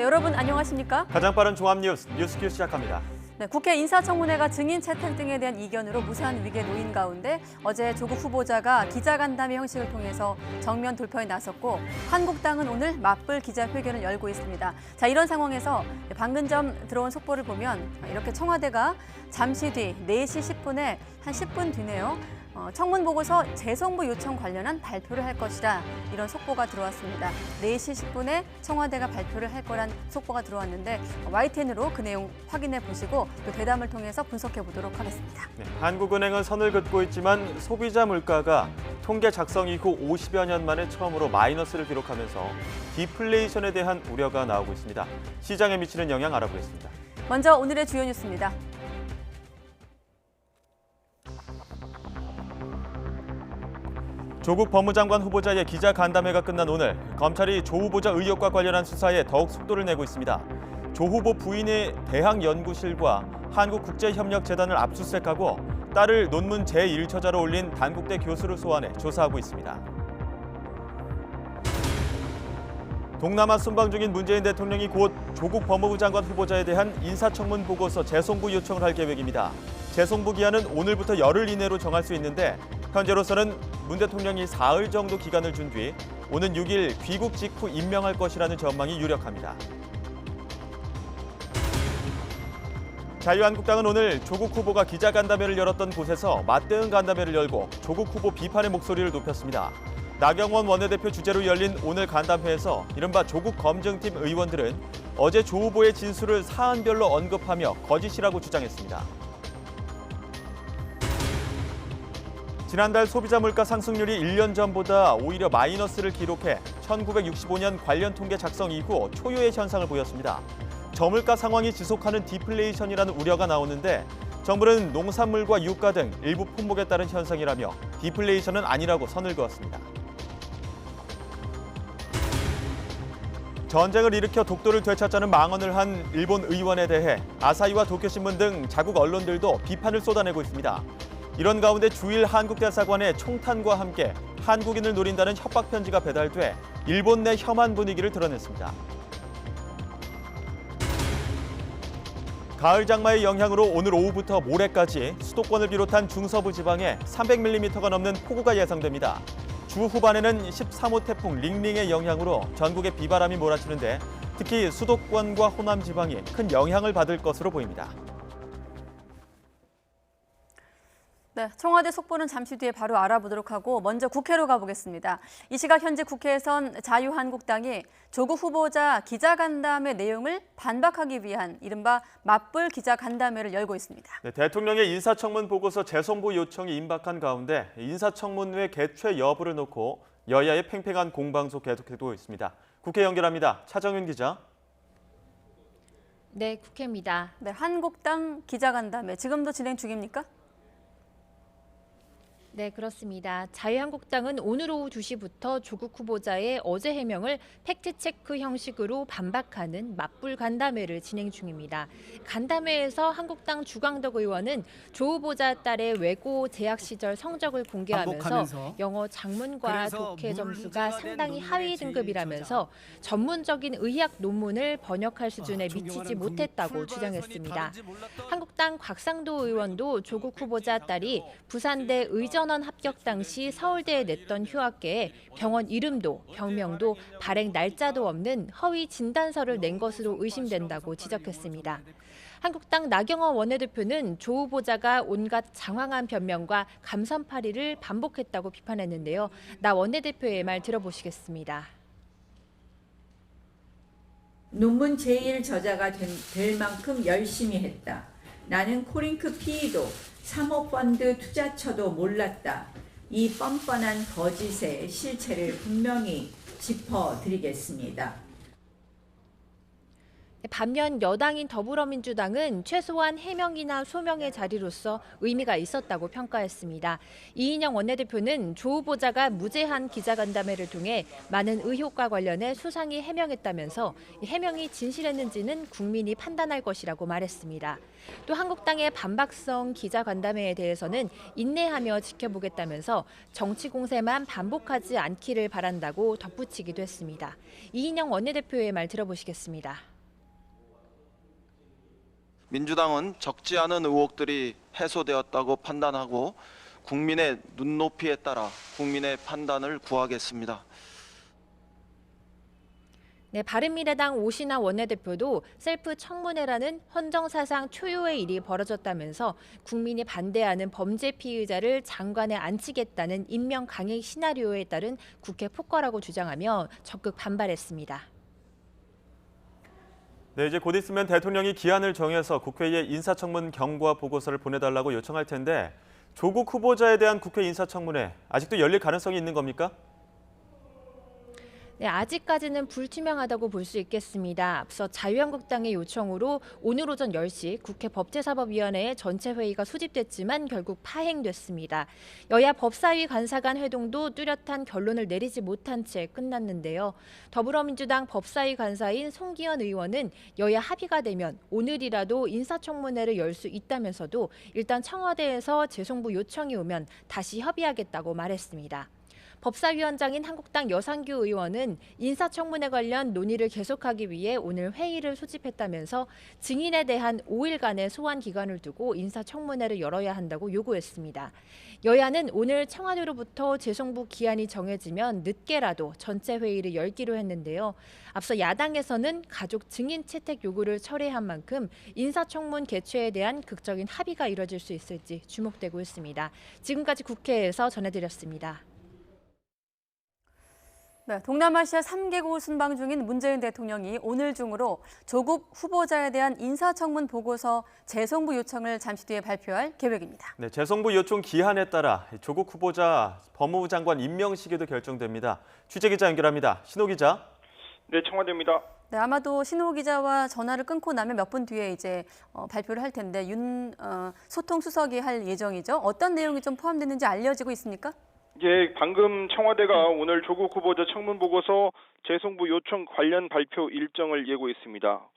여러분 안녕하십니까? 가장 빠른 종합 뉴스큐 시작합니다. 네, 국회 인사청문회가 증인 채택 등에 대한 이견으로 무산 위기에 놓인 가운데 어제 조국 후보자가 기자간담회 형식을 통해서 정면 돌파에 나섰고 한국당은 오늘 맞불 기자회견을 열고 있습니다. 자, 이런 상황에서 방금 전 들어온 속보를 보면 이렇게 청와대가 잠시 뒤 4시 10분에 한 10분 뒤네요. 청문 보고서 재송부 요청 관련한 발표를 할 것이다. 이런 속보가 들어왔습니다. 4시 10분에 청와대가 발표를 할 거란 속보가 들어왔는데 YTN으로 그 내용 확인해 보시고 또 대담을 통해서 분석해 보도록 하겠습니다. 네, 한국은행은 선을 긋고 있지만 소비자 물가가 통계 작성 이후 50여 년 만에 처음으로 마이너스를 기록하면서 디플레이션에 대한 우려가 나오고 있습니다. 시장에 미치는 영향 알아보겠습니다. 먼저 오늘의 주요 뉴스입니다. 조국 법무장관 후보자의 기자간담회가 끝난 오늘 검찰이 조 후보자 의혹과 관련한 수사에 더욱 속도를 내고 있습니다. 조 후보 부인의 대학연구실과 한국국제협력재단을 압수수색하고 딸을 논문 제1처자로 올린 단국대 교수를 소환해 조사하고 있습니다. 동남아 순방 중인 문재인 대통령이 곧 조국 법무부 장관 후보자에 대한 인사청문 보고서 재송부 요청을 할 계획입니다. 재송부 기한은 오늘부터 열흘 이내로 정할 수 있는데 현재로서는 문 대통령이 사흘 정도 기간을 준 뒤 오는 6일 귀국 직후 임명할 것이라는 전망이 유력합니다. 자유한국당은 오늘 조국 후보가 기자간담회를 열었던 곳에서 맞대응 간담회를 열고 조국 후보 비판의 목소리를 높였습니다. 나경원 원내대표 주재로 열린 오늘 간담회에서 이른바 조국 검증팀 의원들은 어제 조 후보의 진술을 사안별로 언급하며 거짓이라고 주장했습니다. 지난달 소비자 물가 상승률이 1년 전보다 오히려 마이너스를 기록해 1965년 관련 통계 작성 이후 초유의 현상을 보였습니다. 저물가 상황이 지속하는 디플레이션이라는 우려가 나오는데 정부는 농산물과 유가 등 일부 품목에 따른 현상이라며 디플레이션은 아니라고 선을 그었습니다. 전쟁을 일으켜 독도를 되찾자는 망언을 한 일본 의원에 대해 아사히와 도쿄신문 등 자국 언론들도 비판을 쏟아내고 있습니다. 이런 가운데 주일 한국대사관에 총탄과 함께 한국인을 노린다는 협박 편지가 배달돼 일본 내 혐한 분위기를 드러냈습니다. 가을 장마의 영향으로 오늘 오후부터 모레까지 수도권을 비롯한 중서부 지방에 300mm가 넘는 폭우가 예상됩니다. 주 후반에는 13호 태풍 링링의 영향으로 전국에 비바람이 몰아치는데 특히 수도권과 호남 지방이 큰 영향을 받을 것으로 보입니다. 네, 청와대 속보는 잠시 뒤에 바로 알아보도록 하고 먼저 국회로 가보겠습니다. 이 시각 현재 국회에선 자유한국당이 조국 후보자 기자간담회 내용을 반박하기 위한 이른바 맞불 기자간담회를 열고 있습니다. 네, 대통령의 인사청문 보고서 재송부 요청이 임박한 가운데 인사청문회 개최 여부를 놓고 여야의 팽팽한 공방소 계속되고 있습니다. 국회 연결합니다. 차정윤 기자. 네, 국회입니다. 네, 한국당 기자간담회 지금도 진행 중입니까? 네, 그렇습니다. 자유한국당은 오늘 오후 2시부터 조국 후보자의 어제 해명을 팩트체크 형식으로 반박하는 맞불 간담회를 진행 중입니다. 간담회에서 한국당 주광덕 의원은 조 후보자 딸의 외고 재학 시절 성적을 공개하면서 영어 작문과 독해 점수가 상당히 하위 등급이라면서 전문적인 의학 논문을 번역할 수준에 미치지 못했다고 주장했습니다. 한국당 곽상도 의원도 조국 후보자 딸이 부산대 의전원 합격 당시 서울대에 냈던 휴학계에 병원 이름도 병명도 발행 날짜도 없는 허위 진단서를 낸 것으로 의심된다고 지적했습니다. 한국당 나경원 원내대표는 조 후보자가 온갖 장황한 변명과 감선팔이를 반복했다고 비판했는데요. 나 원내대표의 말 들어보시겠습니다. 논문 제1 저자가 될 만큼 열심히 했다. 나는 코링크 PE도 사모펀드 투자처도 몰랐다. 이 뻔뻔한 거짓의 실체를 분명히 짚어드리겠습니다. 반면 여당인 더불어민주당은 최소한 해명이나 소명의 자리로서 의미가 있었다고 평가했습니다. 이인영 원내대표는 조 후보자가 무제한 기자간담회를 통해 많은 의혹과 관련해 수상히 해명했다면서 해명이 진실했는지는 국민이 판단할 것이라고 말했습니다. 또 한국당의 반박성 기자간담회에 대해서는 인내하며 지켜보겠다면서 정치 공세만 반복하지 않기를 바란다고 덧붙이기도 했습니다. 이인영 원내대표의 말 들어보시겠습니다. 민주당은 적지 않은 의혹들이 해소되었다고 판단하고 국민의 눈높이에 따라 국민의 판단을 구하겠습니다. 네, 바른미래당 오신환 원내대표도 셀프 청문회라는 헌정사상 초유의 일이 벌어졌다면서 국민이 반대하는 범죄 피의자를 장관에 앉히겠다는 임명 강행 시나리오에 따른 국회 폭거라고 주장하며 적극 반발했습니다. 네, 이제 곧 있으면 대통령이 기한을 정해서 국회에 인사청문 경과 보고서를 보내달라고 요청할 텐데 조국 후보자에 대한 국회 인사청문회 아직도 열릴 가능성이 있는 겁니까? 네, 아직까지는 불투명하다고 볼 수 있겠습니다. 앞서 자유한국당의 요청으로 오늘 오전 10시 국회 법제사법위원회의 전체 회의가 소집됐지만 결국 파행됐습니다. 여야 법사위 간사간 회동도 뚜렷한 결론을 내리지 못한 채 끝났는데요. 더불어민주당 법사위 간사인 송기현 의원은 여야 합의가 되면 오늘이라도 인사청문회를 열 수 있다면서도 일단 청와대에서 재송부 요청이 오면 다시 협의하겠다고 말했습니다. 법사위원장인 한국당 여상규 의원은 인사청문회 관련 논의를 계속하기 위해 오늘 회의를 소집했다면서 증인에 대한 5일간의 소환 기간을 두고 인사청문회를 열어야 한다고 요구했습니다. 여야는 오늘 청와대로부터 재송부 기한이 정해지면 늦게라도 전체 회의를 열기로 했는데요. 앞서 야당에서는 가족 증인 채택 요구를 철회한 만큼 인사청문 개최에 대한 극적인 합의가 이뤄질 수 있을지 주목되고 있습니다. 지금까지 국회에서 전해드렸습니다. 네, 동남아시아 3개국을 순방 중인 문재인 대통령이 오늘 중으로 조국 후보자에 대한 인사청문 보고서 재송부 요청을 잠시 뒤에 발표할 계획입니다. 네, 재송부 요청 기한에 따라 조국 후보자 법무부 장관 임명 시기도 결정됩니다. 취재기자 연결합니다. 신호 기자. 네, 청와대입니다. 네, 아마도 신호 기자와 전화를 끊고 나면 몇 분 뒤에 이제 발표를 할 텐데 소통 수석이 할 예정이죠. 어떤 내용이 좀 포함됐는지 알려지고 있습니까? 예, 방금 청와대가 오늘 조국 후보자 청문 보고서 재송부 요청 관련 발표 일정을 예고했습니다.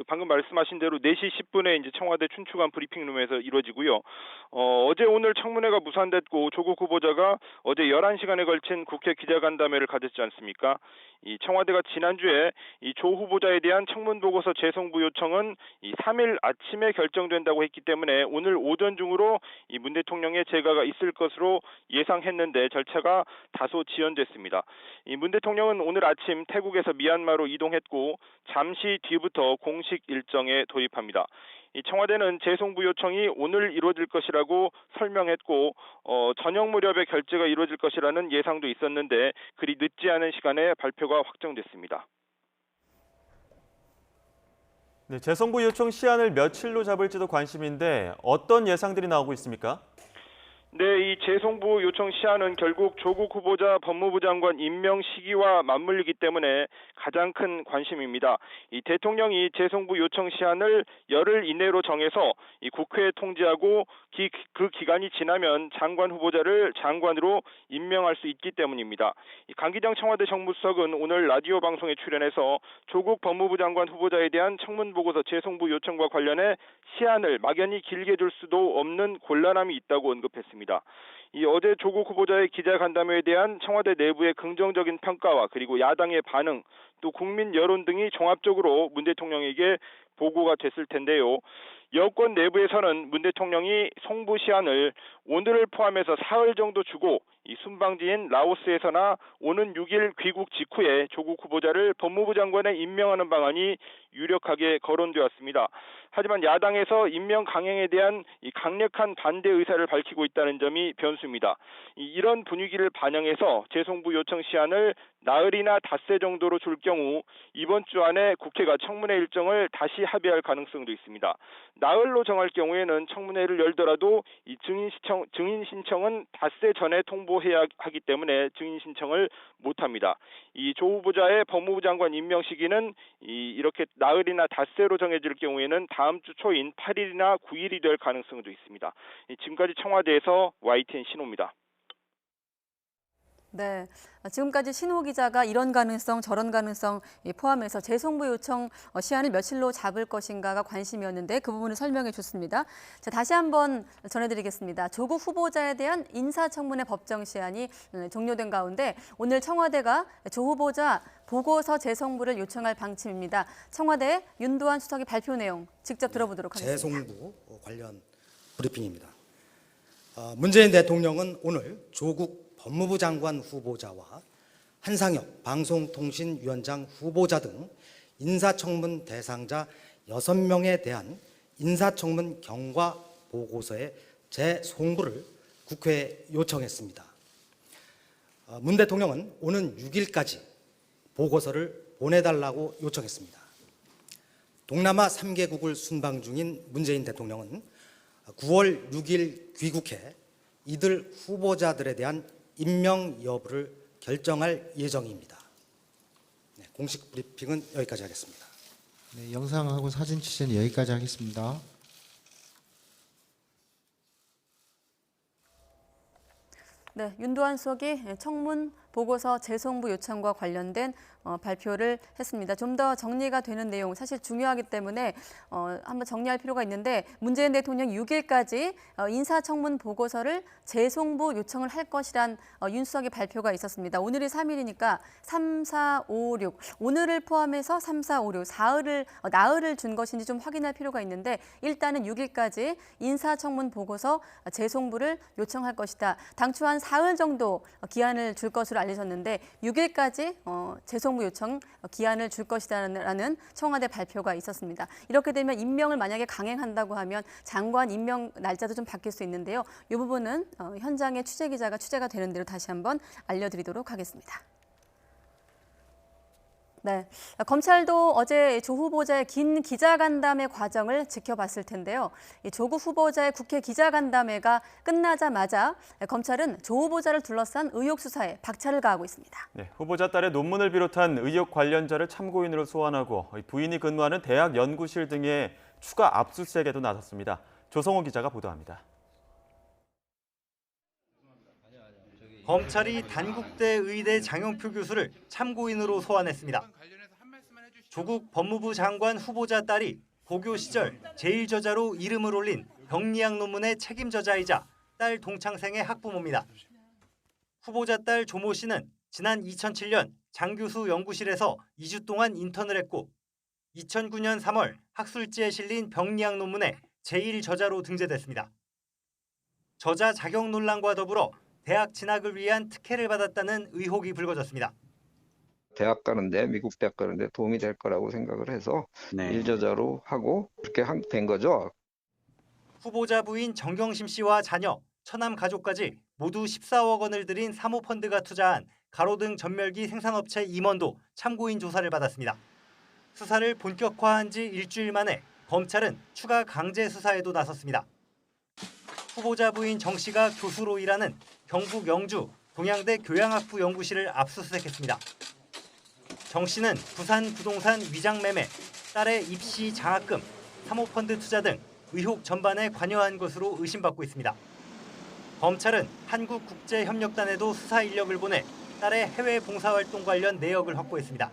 방금 말씀하신 대로 4시 10분에 이제 청와대 춘추관 브리핑룸에서 이루어지고요. 어제 오늘 청문회가 무산됐고 조국 후보자가 어제 11시간에 걸친 국회 기자간담회를 가졌지 않습니까? 이 청와대가 지난주에 이 조 후보자에 대한 청문 보고서 재송부 요청은 이 3일 아침에 결정된다고 했기 때문에 오늘 오전 중으로 이 문 대통령의 재가가 있을 것으로 예상했는데 절차가 다소 지연됐습니다. 이 문 대통령은 오늘 아침 태국에서 미얀마로 이동했고 잠시 뒤부터 공식 일정에 돌입합니다. 이 청와대는 재송부 요청이 오늘 이루어질 것이라고 설명했고 저녁 무렵에 결재가 이루어질 것이라는 예상도 있었는데 그리 늦지 않은 시간에 발표가 확정됐습니다. 네, 재송부 요청 시한을 며칠로 잡을지도 관심인데 어떤 예상들이 나오고 있습니까? 네, 이 재송부 요청 시한은 결국 조국 후보자 법무부 장관 임명 시기와 맞물리기 때문에 가장 큰 관심입니다. 이 대통령이 재송부 요청 시한을 열흘 이내로 정해서 이 국회에 통지하고 그 기간이 지나면 장관 후보자를 장관으로 임명할 수 있기 때문입니다. 이 강기정 청와대 정무수석은 오늘 라디오 방송에 출연해서 조국 법무부 장관 후보자에 대한 청문 보고서 재송부 요청과 관련해 시한을 막연히 길게 줄 수도 없는 곤란함이 있다고 언급했습니다. 이 어제 조국 후보자의 기자간담회에 대한 청와대 내부의 긍정적인 평가와 그리고 야당의 반응, 또 국민 여론 등이 종합적으로 문 대통령에게 보고가 됐을 텐데요. 여권 내부에서는 문 대통령이 송부 시한을 오늘을 포함해서 사흘 정도 주고 이 순방지인 라오스에서나 오는 6일 귀국 직후에 조국 후보자를 법무부 장관에 임명하는 방안이 유력하게 거론되었습니다. 하지만 야당에서 임명 강행에 대한 이 강력한 반대 의사를 밝히고 있다는 점이 변수입니다. 이런 분위기를 반영해서 재송부 요청 시한을 나흘이나 닷새 정도로 줄 경우 이번 주 안에 국회가 청문회 일정을 다시 합의할 가능성도 있습니다. 나흘로 정할 경우에는 청문회를 열더라도 이 증인 신청은 닷새 전에 통보해야 하기 때문에 증인 신청을 못합니다. 이 조 후보자의 법무부 장관 임명 시기는 이렇게 나흘이나 닷새로 정해질 경우에는 다음 주 초인 8일이나 9일이 될 가능성도 있습니다. 지금까지 청와대에서 YTN 신호입니다. 네, 지금까지 신호 기자가 이런 가능성, 저런 가능성 포함해서 재송부 요청 시한을 며칠로 잡을 것인가가 관심이었는데 그 부분을 설명해 줬습니다. 자, 다시 한번 전해드리겠습니다. 조국 후보자에 대한 인사청문회 법정 시한이 종료된 가운데 오늘 청와대가 조 후보자 보고서 재송부를 요청할 방침입니다. 청와대 윤두한 수석의 발표 내용 직접 들어보도록 하겠습니다. 재송부 관련 브리핑입니다. 문재인 대통령은 오늘 조국 법무부 장관 후보자와 한상혁 방송통신위원장 후보자 등 인사청문 대상자 6명에 대한 인사청문 경과 보고서의 재송부를 국회에 요청했습니다. 문 대통령은 오는 6일까지 보고서를 보내달라고 요청했습니다. 동남아 3개국을 순방 중인 문재인 대통령은 9월 6일 귀국해 이들 후보자들에 대한 임명 여부를 결정할 예정입니다. 네, 공식 브리핑은 여기까지 하겠습니다. 네, 영상하고 사진 취재는 여기까지 하겠습니다. 네, 윤두한 수석이 청문 보고서 재송부 요청과 관련된 발표를 했습니다. 좀 더 정리가 되는 내용 사실 중요하기 때문에 한번 정리할 필요가 있는데 문재인 대통령 6일까지 인사청문 보고서를 재송부 요청을 할 것이란 윤 수석의 발표가 있었습니다. 오늘이 3일이니까 3, 4, 5, 6 오늘을 포함해서 3, 4, 5, 6 나흘을 준 것인지 좀 확인할 필요가 있는데 일단은 6일까지 인사청문 보고서 재송부를 요청할 것이다. 당초 한 사흘 정도 기한을 줄 것으로 알려졌는데 6일까지 재송부 요청 기한을 줄 것이라는 청와대 발표가 있었습니다. 이렇게 되면 임명을 만약에 강행한다고 하면 장관 임명 날짜도 좀 바뀔 수 있는데요. 이 부분은 현장의 취재기자가 취재가 되는 대로 다시 한번 알려드리도록 하겠습니다. 네, 검찰도 어제 조 후보자의 긴 기자간담회 과정을 지켜봤을 텐데요. 조국 후보자의 국회 기자간담회가 끝나자마자 검찰은 조 후보자를 둘러싼 의혹 수사에 박차를 가하고 있습니다. 네, 후보자 딸의 논문을 비롯한 의혹 관련자를 참고인으로 소환하고 부인이 근무하는 대학 연구실 등의 추가 압수수색에도 나섰습니다. 조성호 기자가 보도합니다. 검찰이 단국대 의대 장영표 교수를 참고인으로 소환했습니다. 조국 법무부 장관 후보자 딸이 고교 시절 제1저자로 이름을 올린 병리학 논문의 책임저자이자 딸 동창생의 학부모입니다. 후보자 딸 조모 씨는 지난 2007년 장 교수 연구실에서 2주 동안 인턴을 했고 2009년 3월 학술지에 실린 병리학 논문에 제1저자로 등재됐습니다. 저자 자격 논란과 더불어 대학 진학을 위한 특혜를 받았다는 의혹이 불거졌습니다. 대학 가는데 미국 대학 가는데 도움이 될 거라고 생각을 해서 일저자로 하고 그렇게 된 거죠. 후보자 부인 정경심 씨와 자녀, 처남 가족까지 모두 14억 원을 들인 사모펀드가 투자한 가로등 전멸기 생산업체 임원도 참고인 조사를 받았습니다. 수사를 본격화한 지 일주일 만에 검찰은 추가 강제 수사에도 나섰습니다. 후보자 부인 정 씨가 교수로 일하는 경북 영주 동양대 교양학부 연구실을 압수수색했습니다. 정 씨는 부산 부동산 위장 매매, 딸의 입시 장학금, 사모펀드 투자 등 의혹 전반에 관여한 것으로 의심받고 있습니다. 검찰은 한국국제협력단에도 수사 인력을 보내 딸의 해외 봉사활동 관련 내역을 확보했습니다.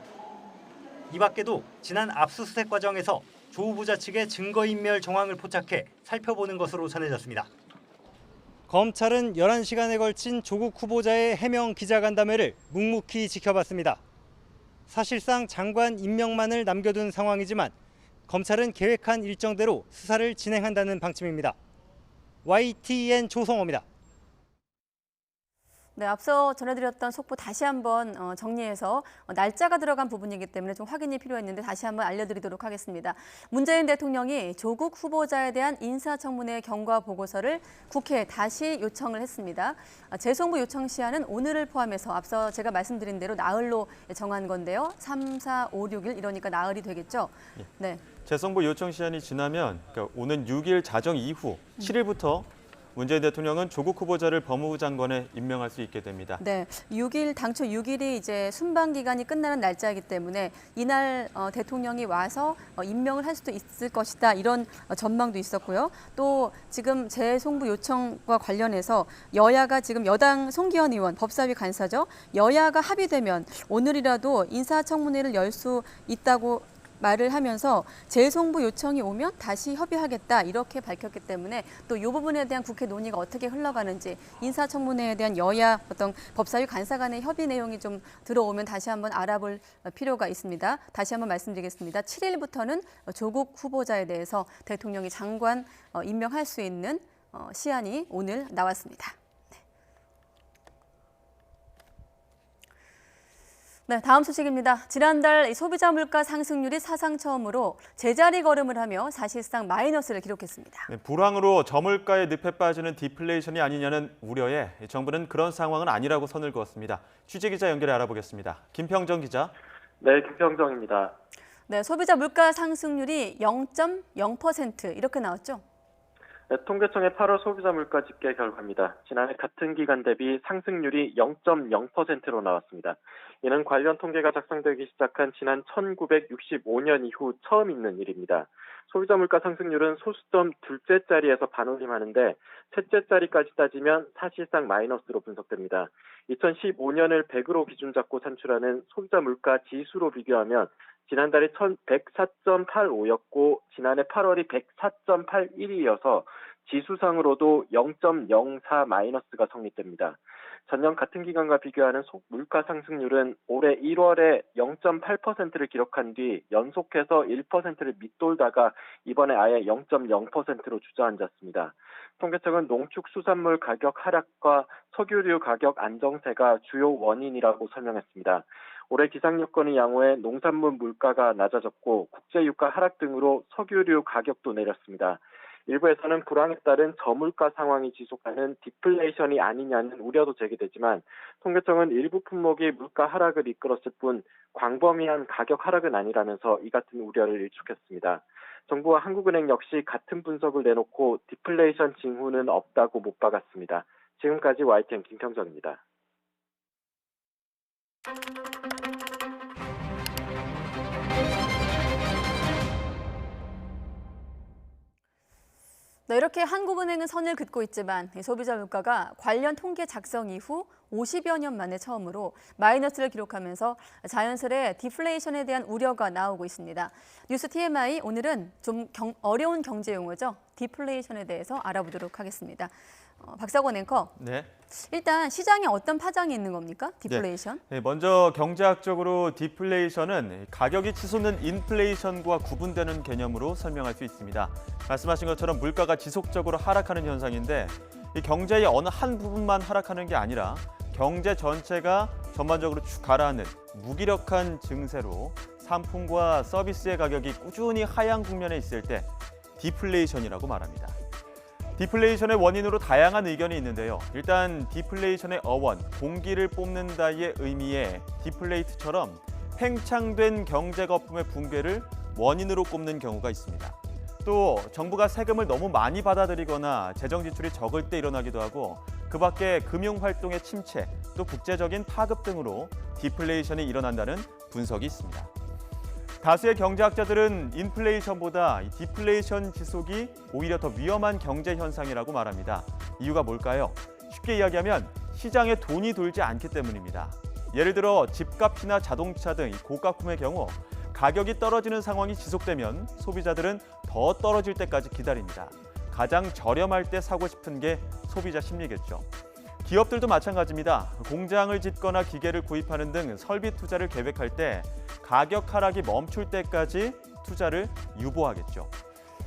이 밖에도 지난 압수수색 과정에서 조 후보자 측의 증거인멸 정황을 포착해 살펴보는 것으로 전해졌습니다. 검찰은 11시간에 걸친 조국 후보자의 해명 기자간담회를 묵묵히 지켜봤습니다. 사실상 장관 임명만을 남겨둔 상황이지만 검찰은 계획한 일정대로 수사를 진행한다는 방침입니다. YTN 조성호입니다. 네, 앞서 전해드렸던 속보 다시 한번 정리해서 날짜가 들어간 부분이기 때문에 좀 확인이 필요했는데 다시 한번 알려드리도록 하겠습니다. 문재인 대통령이 조국 후보자에 대한 인사청문회 경과 보고서를 국회에 다시 요청을 했습니다. 재송부 요청 시한은 오늘을 포함해서 앞서 제가 말씀드린 대로 나흘로 정한 건데요. 3, 4, 5, 6일 이러니까 나흘이 되겠죠. 네. 재송부 요청 시한이 지나면 그러니까 오는 6일 자정 이후 7일부터 문재인 대통령은 조국 후보자를 법무부 장관에 임명할 수 있게 됩니다. 네, 6일 당초 6일이 이제 순방 기간이 끝나는 날짜이기 때문에 이날 대통령이 와서 임명을 할 수도 있을 것이다 이런 전망도 있었고요. 또 지금 재송부 요청과 관련해서 여야가 지금 여당 송기현 의원 법사위 간사죠. 여야가 합의되면 오늘이라도 인사청문회를 열 수 있다고 말을 하면서 재송부 요청이 오면 다시 협의하겠다 이렇게 밝혔기 때문에 또 이 부분에 대한 국회 논의가 어떻게 흘러가는지 인사청문회에 대한 여야 어떤 법사위 간사 간의 협의 내용이 좀 들어오면 다시 한번 알아볼 필요가 있습니다. 다시 한번 말씀드리겠습니다. 7일부터는 조국 후보자에 대해서 대통령이 장관 임명할 수 있는 시한이 오늘 나왔습니다. 네, 다음 소식입니다. 지난달 소비자 물가 상승률이 사상 처음으로 제자리 걸음을 하며 사실상 마이너스를 기록했습니다. 네, 불황으로 저물가의 늪에 빠지는 디플레이션이 아니냐는 우려에 정부는 그런 상황은 아니라고 선을 그었습니다. 취재기자 연결해 알아보겠습니다. 김평정 기자. 네, 김평정입니다. 네, 소비자 물가 상승률이 0.0% 이렇게 나왔죠? 네, 통계청의 8월 소비자 물가 집계 결과입니다. 지난해 같은 기간 대비 상승률이 0.0%로 나왔습니다. 이는 관련 통계가 작성되기 시작한 지난 1965년 이후 처음 있는 일입니다. 소비자 물가 상승률은 소수점 둘째 자리에서 반올림하는데 셋째 자리까지 따지면 사실상 마이너스로 분석됩니다. 2015년을 100으로 기준 잡고 산출하는 소비자 물가 지수로 비교하면 지난달이 104.85였고 지난해 8월이 104.81이어서 지수상으로도 0.04 마이너스가 성립됩니다. 전년 같은 기간과 비교하는 물가 상승률은 올해 1월에 0.8%를 기록한 뒤 연속해서 1%를 밑돌다가 이번에 아예 0.0%로 주저앉았습니다. 통계청은 농축수산물 가격 하락과 석유류 가격 안정세가 주요 원인이라고 설명했습니다. 올해 기상 여건이 양호해 농산물 물가가 낮아졌고 국제유가 하락 등으로 석유류 가격도 내렸습니다. 일부에서는 불황에 따른 저물가 상황이 지속하는 디플레이션이 아니냐는 우려도 제기되지만 통계청은 일부 품목이 물가 하락을 이끌었을 뿐 광범위한 가격 하락은 아니라면서 이 같은 우려를 일축했습니다. 정부와 한국은행 역시 같은 분석을 내놓고 디플레이션 징후는 없다고 못 박았습니다. 지금까지 YTN 김평정입니다. 네, 이렇게 한국은행은 선을 긋고 있지만 소비자 물가가 관련 통계 작성 이후 50여 년 만에 처음으로 마이너스를 기록하면서 자연스레 디플레이션에 대한 우려가 나오고 있습니다. 뉴스 TMI 오늘은 좀 어려운 경제 용어죠. 디플레이션에 대해서 알아보도록 하겠습니다. 박사권 앵커. 네. 일단 시장에 어떤 파장이 있는 겁니까? 디플레이션? 네, 먼저 경제학적으로 디플레이션은 가격이 치솟는 인플레이션과 구분되는 개념으로 설명할 수 있습니다. 말씀하신 것처럼 물가가 지속적으로 하락하는 현상인데 이 경제의 어느 한 부분만 하락하는 게 아니라 경제 전체가 전반적으로 가라앉는 무기력한 증세로 상품과 서비스의 가격이 꾸준히 하향 국면에 있을 때 디플레이션이라고 말합니다. 디플레이션의 원인으로 다양한 의견이 있는데요. 일단 디플레이션의 어원, 공기를 뽑는다의 의미의 디플레이트처럼 팽창된 경제 거품의 붕괴를 원인으로 꼽는 경우가 있습니다. 또 정부가 세금을 너무 많이 받아들이거나 재정 지출이 적을 때 일어나기도 하고 그 밖에 금융활동의 침체, 또 국제적인 파급 등으로 디플레이션이 일어난다는 분석이 있습니다. 다수의 경제학자들은 인플레이션보다 디플레이션 지속이 오히려 더 위험한 경제 현상이라고 말합니다. 이유가 뭘까요? 쉽게 이야기하면 시장에 돈이 돌지 않기 때문입니다. 예를 들어 집값이나 자동차 등 고가품의 경우 가격이 떨어지는 상황이 지속되면 소비자들은 더 떨어질 때까지 기다립니다. 가장 저렴할 때 사고 싶은 게 소비자 심리겠죠. 기업들도 마찬가지입니다. 공장을 짓거나 기계를 구입하는 등 설비 투자를 계획할 때 가격 하락이 멈출 때까지 투자를 유보하겠죠.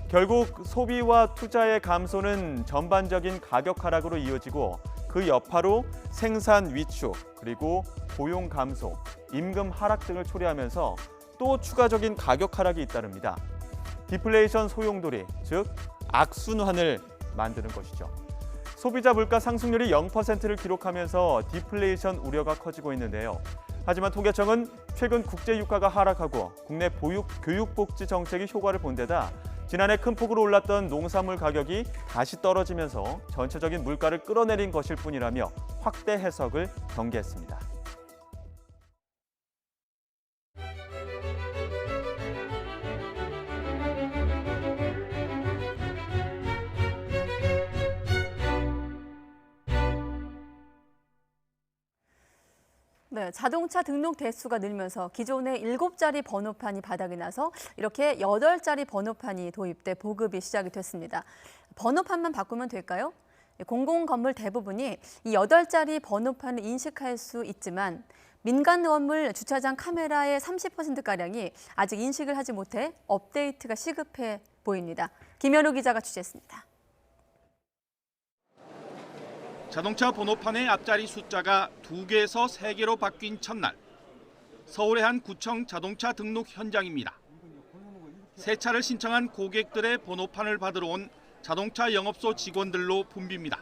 결국 소비와 투자의 감소는 전반적인 가격 하락으로 이어지고 그 여파로 생산 위축, 그리고 고용 감소, 임금 하락 등을 초래하면서 또 추가적인 가격 하락이 잇따릅니다. 디플레이션 소용돌이, 즉 악순환을 만드는 것이죠. 소비자 물가 상승률이 0%를 기록하면서 디플레이션 우려가 커지고 있는데요. 하지만 통계청은 최근 국제 유가가 하락하고 국내 교육복지 정책이 효과를 본 데다 지난해 큰 폭으로 올랐던 농산물 가격이 다시 떨어지면서 전체적인 물가를 끌어내린 것일 뿐이라며 확대 해석을 경계했습니다. 네, 자동차 등록 대수가 늘면서 기존의 7자리 번호판이 바닥이 나서 이렇게 8자리 번호판이 도입돼 보급이 시작이 됐습니다. 번호판만 바꾸면 될까요? 공공건물 대부분이 이 8자리 번호판을 인식할 수 있지만 민간 건물 주차장 카메라의 30%가량이 아직 인식을 하지 못해 업데이트가 시급해 보입니다. 김현우 기자가 취재했습니다. 자동차 번호판의 앞자리 숫자가 2개에서 3개로 바뀐 첫날, 서울의 한 구청 자동차 등록 현장입니다. 새 차를 신청한 고객들의 번호판을 받으러 온 자동차 영업소 직원들로 붐빕니다.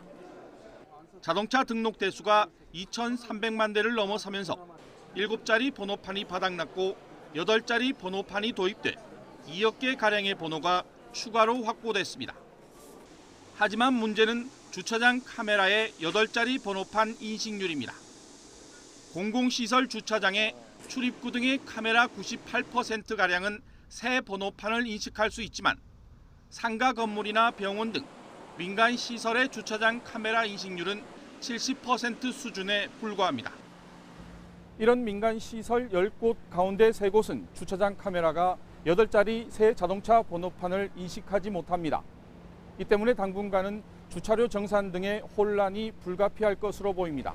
자동차 등록 대수가 2,300만 대를 넘어서면서 7자리 번호판이 바닥났고 8자리 번호판이 도입돼 2억 개가량의 번호가 추가로 확보됐습니다. 하지만 문제는 주차장 카메라의 8자리 번호판 인식률입니다. 공공시설 주차장의 출입구 등의 카메라 98%가량은 새 번호판을 인식할 수 있지만 상가 건물이나 병원 등 민간 시설의 주차장 카메라 인식률은 70% 수준에 불과합니다. 이런 민간 시설 10곳 가운데 3곳은 주차장 카메라가 8자리 새 자동차 번호판을 인식하지 못합니다. 이 때문에 당분간은 주차료 정산 등의 혼란이 불가피할 것으로 보입니다.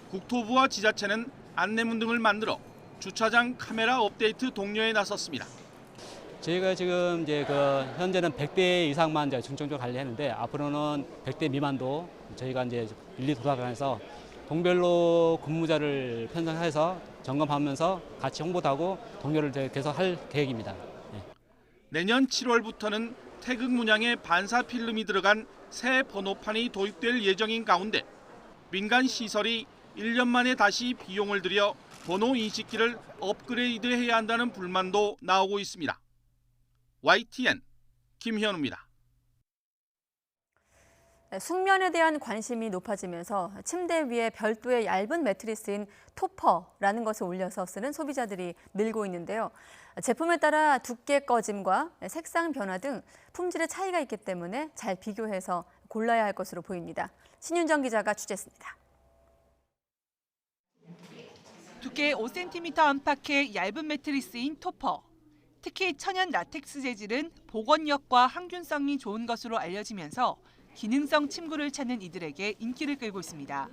국토부와 지자체는 안내문 등을 만들어 주차장 카메라 업데이트 독려에 나섰습니다. 저희가 지금 현재는 100대 이상만 중점적으로 관리하는데 앞으로는 100대 미만도 저희가 일일이 돌아다녀서 동별로 근무자를 편성해서 점검하면서 같이 홍보도 하고 동료를 계속 할 계획입니다. 내년 7월부터는 태극 문양에 반사 필름이 들어간 새 번호판이 도입될 예정인 가운데 민간 시설이 1년 만에 다시 비용을 들여 번호 인식기를 업그레이드해야 한다는 불만도 나오고 있습니다. YTN 김현우입니다. 숙면에 대한 관심이 높아지면서 침대 위에 별도의 얇은 매트리스인 토퍼라는 것을 올려서 쓰는 소비자들이 늘고 있는데요. 제품에 따라 두께 꺼짐과 색상 변화 등 품질의 차이가 있기 때문에 잘 비교해서 골라야 할 것으로 보입니다. 신윤정 기자가 취재했습니다. 두께 5cm 안팎의 얇은 매트리스인 토퍼. 특히 천연 라텍스 재질은 보건력과 항균성이 좋은 것으로 알려지면서 기능성 침구를 찾는 이들에게 인기를 끌고 있습니다.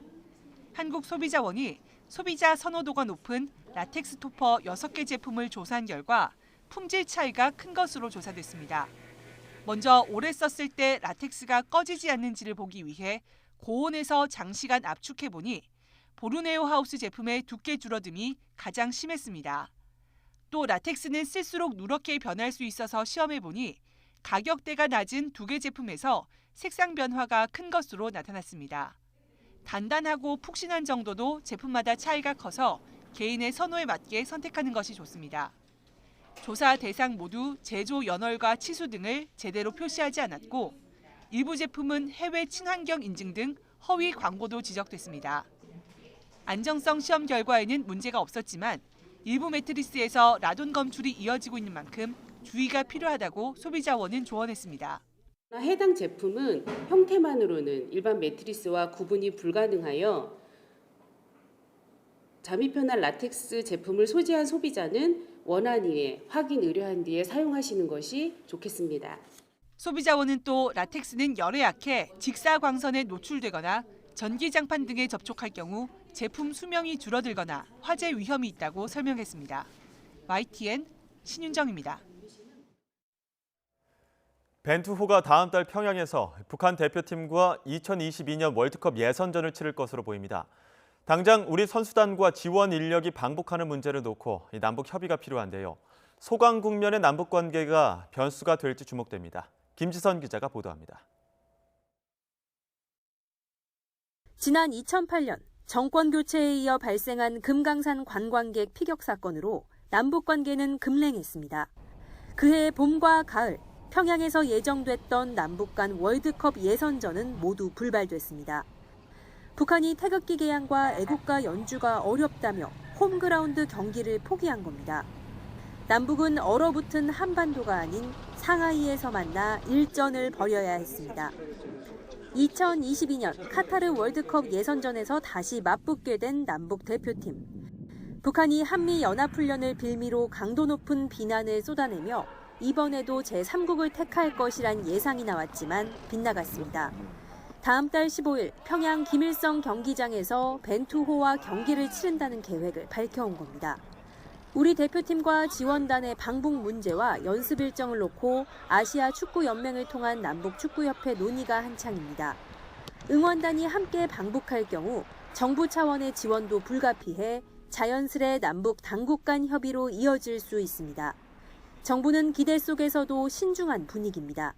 한국소비자원이 소비자 선호도가 높은 라텍스 토퍼 6개 제품을 조사한 결과 품질 차이가 큰 것으로 조사됐습니다. 먼저 오래 썼을 때 라텍스가 꺼지지 않는지를 보기 위해 고온에서 장시간 압축해보니 보르네오 하우스 제품의 두께 줄어듦이 가장 심했습니다. 또 라텍스는 쓸수록 누렇게 변할 수 있어서 시험해보니 가격대가 낮은 2개 제품에서 색상 변화가 큰 것으로 나타났습니다. 단단하고 푹신한 정도도 제품마다 차이가 커서 개인의 선호에 맞게 선택하는 것이 좋습니다. 조사 대상 모두 제조 연월과 치수 등을 제대로 표시하지 않았고 일부 제품은 해외 친환경 인증 등 허위 광고도 지적됐습니다. 안정성 시험 결과에는 문제가 없었지만 일부 매트리스에서 라돈 검출이 이어지고 있는 만큼 주의가 필요하다고 소비자원은 조언했습니다. 해당 제품은 형태만으로는 일반 매트리스와 구분이 불가능하여 잠이 편한 라텍스 제품을 소지한 소비자는 원한 이에 확인 의뢰한 뒤에 사용하시는 것이 좋겠습니다. 소비자원은 또 라텍스는 열에 약해 직사광선에 노출되거나 전기장판 등에 접촉할 경우 제품 수명이 줄어들거나 화재 위험이 있다고 설명했습니다. YTN 신윤정입니다. 벤투호가 다음 달 평양에서 북한 대표팀과 2022년 월드컵 예선전을 치를 것으로 보입니다. 당장 우리 선수단과 지원 인력이 방북하는 문제를 놓고 남북 협의가 필요한데요. 소강 국면의 남북 관계가 변수가 될지 주목됩니다. 김지선 기자가 보도합니다. 지난 2008년 정권 교체에 이어 발생한 금강산 관광객 피격 사건으로 남북 관계는 급랭했습니다. 그해 봄과 가을 평양에서 예정됐던 남북 간 월드컵 예선전은 모두 불발됐습니다. 북한이 태극기 개양과 애국가 연주가 어렵다며 홈그라운드 경기를 포기한 겁니다. 남북은 얼어붙은 한반도가 아닌 상하이에서 만나 일전을 벌여야 했습니다. 2022년 카타르 월드컵 예선전에서 다시 맞붙게 된 남북 대표팀. 북한이 한미연합훈련을 빌미로 강도 높은 비난을 쏟아내며 이번에도 제3국을 택할 것이란 예상이 나왔지만 빗나갔습니다. 다음 달 15일 평양 김일성 경기장에서 벤투호와 경기를 치른다는 계획을 밝혀온 겁니다. 우리 대표팀과 지원단의 방북 문제와 연습 일정을 놓고 아시아 축구연맹을 통한 남북축구협회 논의가 한창입니다. 응원단이 함께 방북할 경우 정부 차원의 지원도 불가피해 자연스레 남북 당국 간 협의로 이어질 수 있습니다. 정부는 기대 속에서도 신중한 분위기입니다.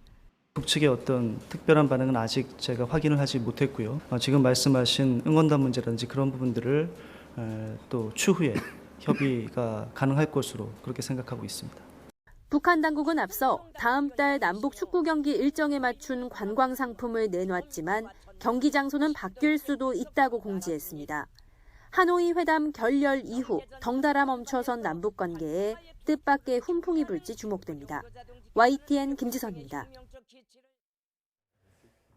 북측의 어떤 특별한 반응은 아직 제가 확인을 하지 못했고요. 지금 말씀하신 응원단 문제라든지 그런 부분들을 또 추후에 협의가 가능할 것으로 그렇게 생각하고 있습니다. 북한 당국은 앞서 다음 달 남북 축구 경기 일정에 맞춘 관광 상품을 내놨지만 경기 장소는 바뀔 수도 있다고 공지했습니다. 하노이 회담 결렬 이후 덩달아 멈춰선 남북 관계에 뜻밖의 훈풍이 불지 주목됩니다. YTN 김지선입니다.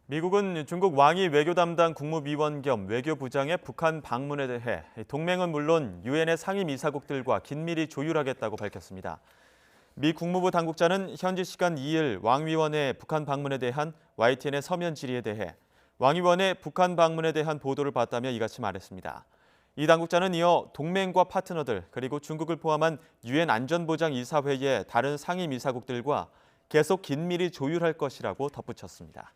미국은 중국 왕이 외교 담당 국무위원 겸 외교부장의 북한 방문에 대해 동맹은 물론 유엔의 상임이사국들과 긴밀히 조율하겠다고 밝혔습니다. 미 국무부 당국자는 현지 시간 2일 왕 위원의 북한 방문에 대한 YTN의 서면 질의에 대해 왕 위원의 북한 방문에 대한 보도를 봤다며 이같이 말했습니다. 이 당국자는 이어 동맹과 파트너들 그리고 중국을 포함한 유엔 안전보장이사회의 다른 상임이사국들과 계속 긴밀히 조율할 것이라고 덧붙였습니다.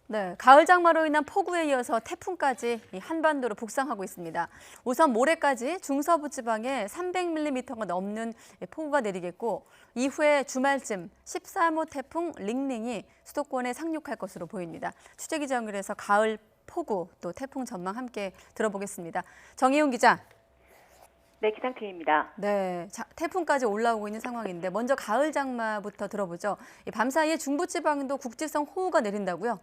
네, 가을 장마로 인한 폭우에 이어서 태풍까지 한반도로 북상하고 있습니다. 우선 모레까지 중서부 지방에 300mm가 넘는 폭우가 내리겠고 이후에 주말쯤 13호 태풍 링링이 수도권에 상륙할 것으로 보입니다. 취재기자 연결해서 가을 폭우 또 태풍 전망 함께 들어보겠습니다. 정희용 기자. 네, 기상팀입니다. 네, 태풍까지 올라오고 있는 상황인데 먼저 가을 장마부터 들어보죠. 밤사이에 중부지방도 국지성 호우가 내린다고요?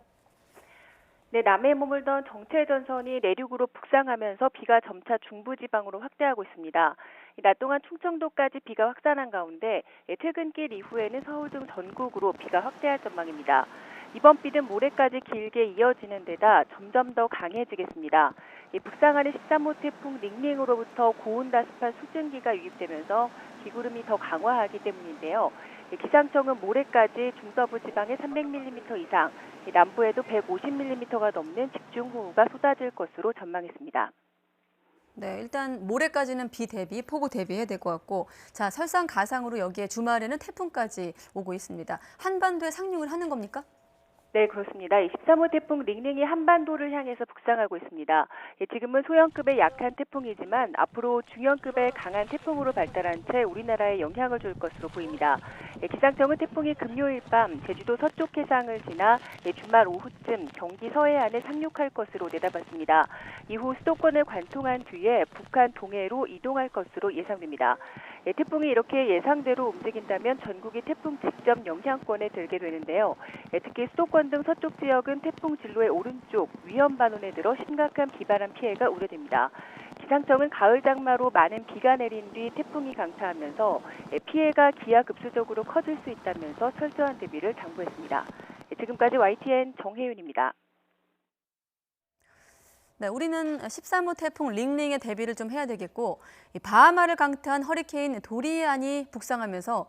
네, 남해에 머물던 정체 전선이 내륙으로 북상하면서 비가 점차 중부지방으로 확대하고 있습니다. 낮 동안 충청도까지 비가 확산한 가운데 퇴근길 이후에는 서울 등 전국으로 비가 확대할 전망입니다. 이번 비는 모레까지 길게 이어지는 데다 점점 더 강해지겠습니다. 북상하는 13호 태풍 링링으로부터 고온다습한 수증기가 유입되면서 비구름이 더 강화하기 때문인데요. 기상청은 모레까지 중서부 지방에 300mm 이상, 남부에도 150mm가 넘는 집중호우가 쏟아질 것으로 전망했습니다. 네, 일단 모레까지는 비 대비, 폭우 대비해야 될 것 같고 자, 설상가상으로 여기에 주말에는 태풍까지 오고 있습니다. 한반도에 상륙을 하는 겁니까? 네, 그렇습니다. 13호 태풍 링링이 한반도를 향해서 북상하고 있습니다. 지금은 소형급의 약한 태풍이지만 앞으로 중형급의 강한 태풍으로 발달한 채 우리나라에 영향을 줄 것으로 보입니다. 기상청은 태풍이 금요일 밤 제주도 서쪽 해상을 지나 주말 오후쯤 경기 서해안에 상륙할 것으로 내다봤습니다. 이후 수도권을 관통한 뒤에 북한 동해로 이동할 것으로 예상됩니다. 태풍이 이렇게 예상대로 움직인다면 전국이 태풍 직접 영향권에 들게 되는데요. 특히 수도권 등 서쪽 지역은 태풍 진로의 오른쪽 위험 반원에 들어 심각한 비바람 피해가 우려됩니다. 기상청은 가을 장마로 많은 비가 내린 뒤 태풍이 강타하면서 피해가 기하급수적으로 커질 수 있다면서 철저한 대비를 당부했습니다. 지금까지 YTN 정혜윤입니다. 네, 우리는 13호 태풍 링링의 대비를 좀 해야 되겠고 바하마를 강타한 허리케인 도리안이 북상하면서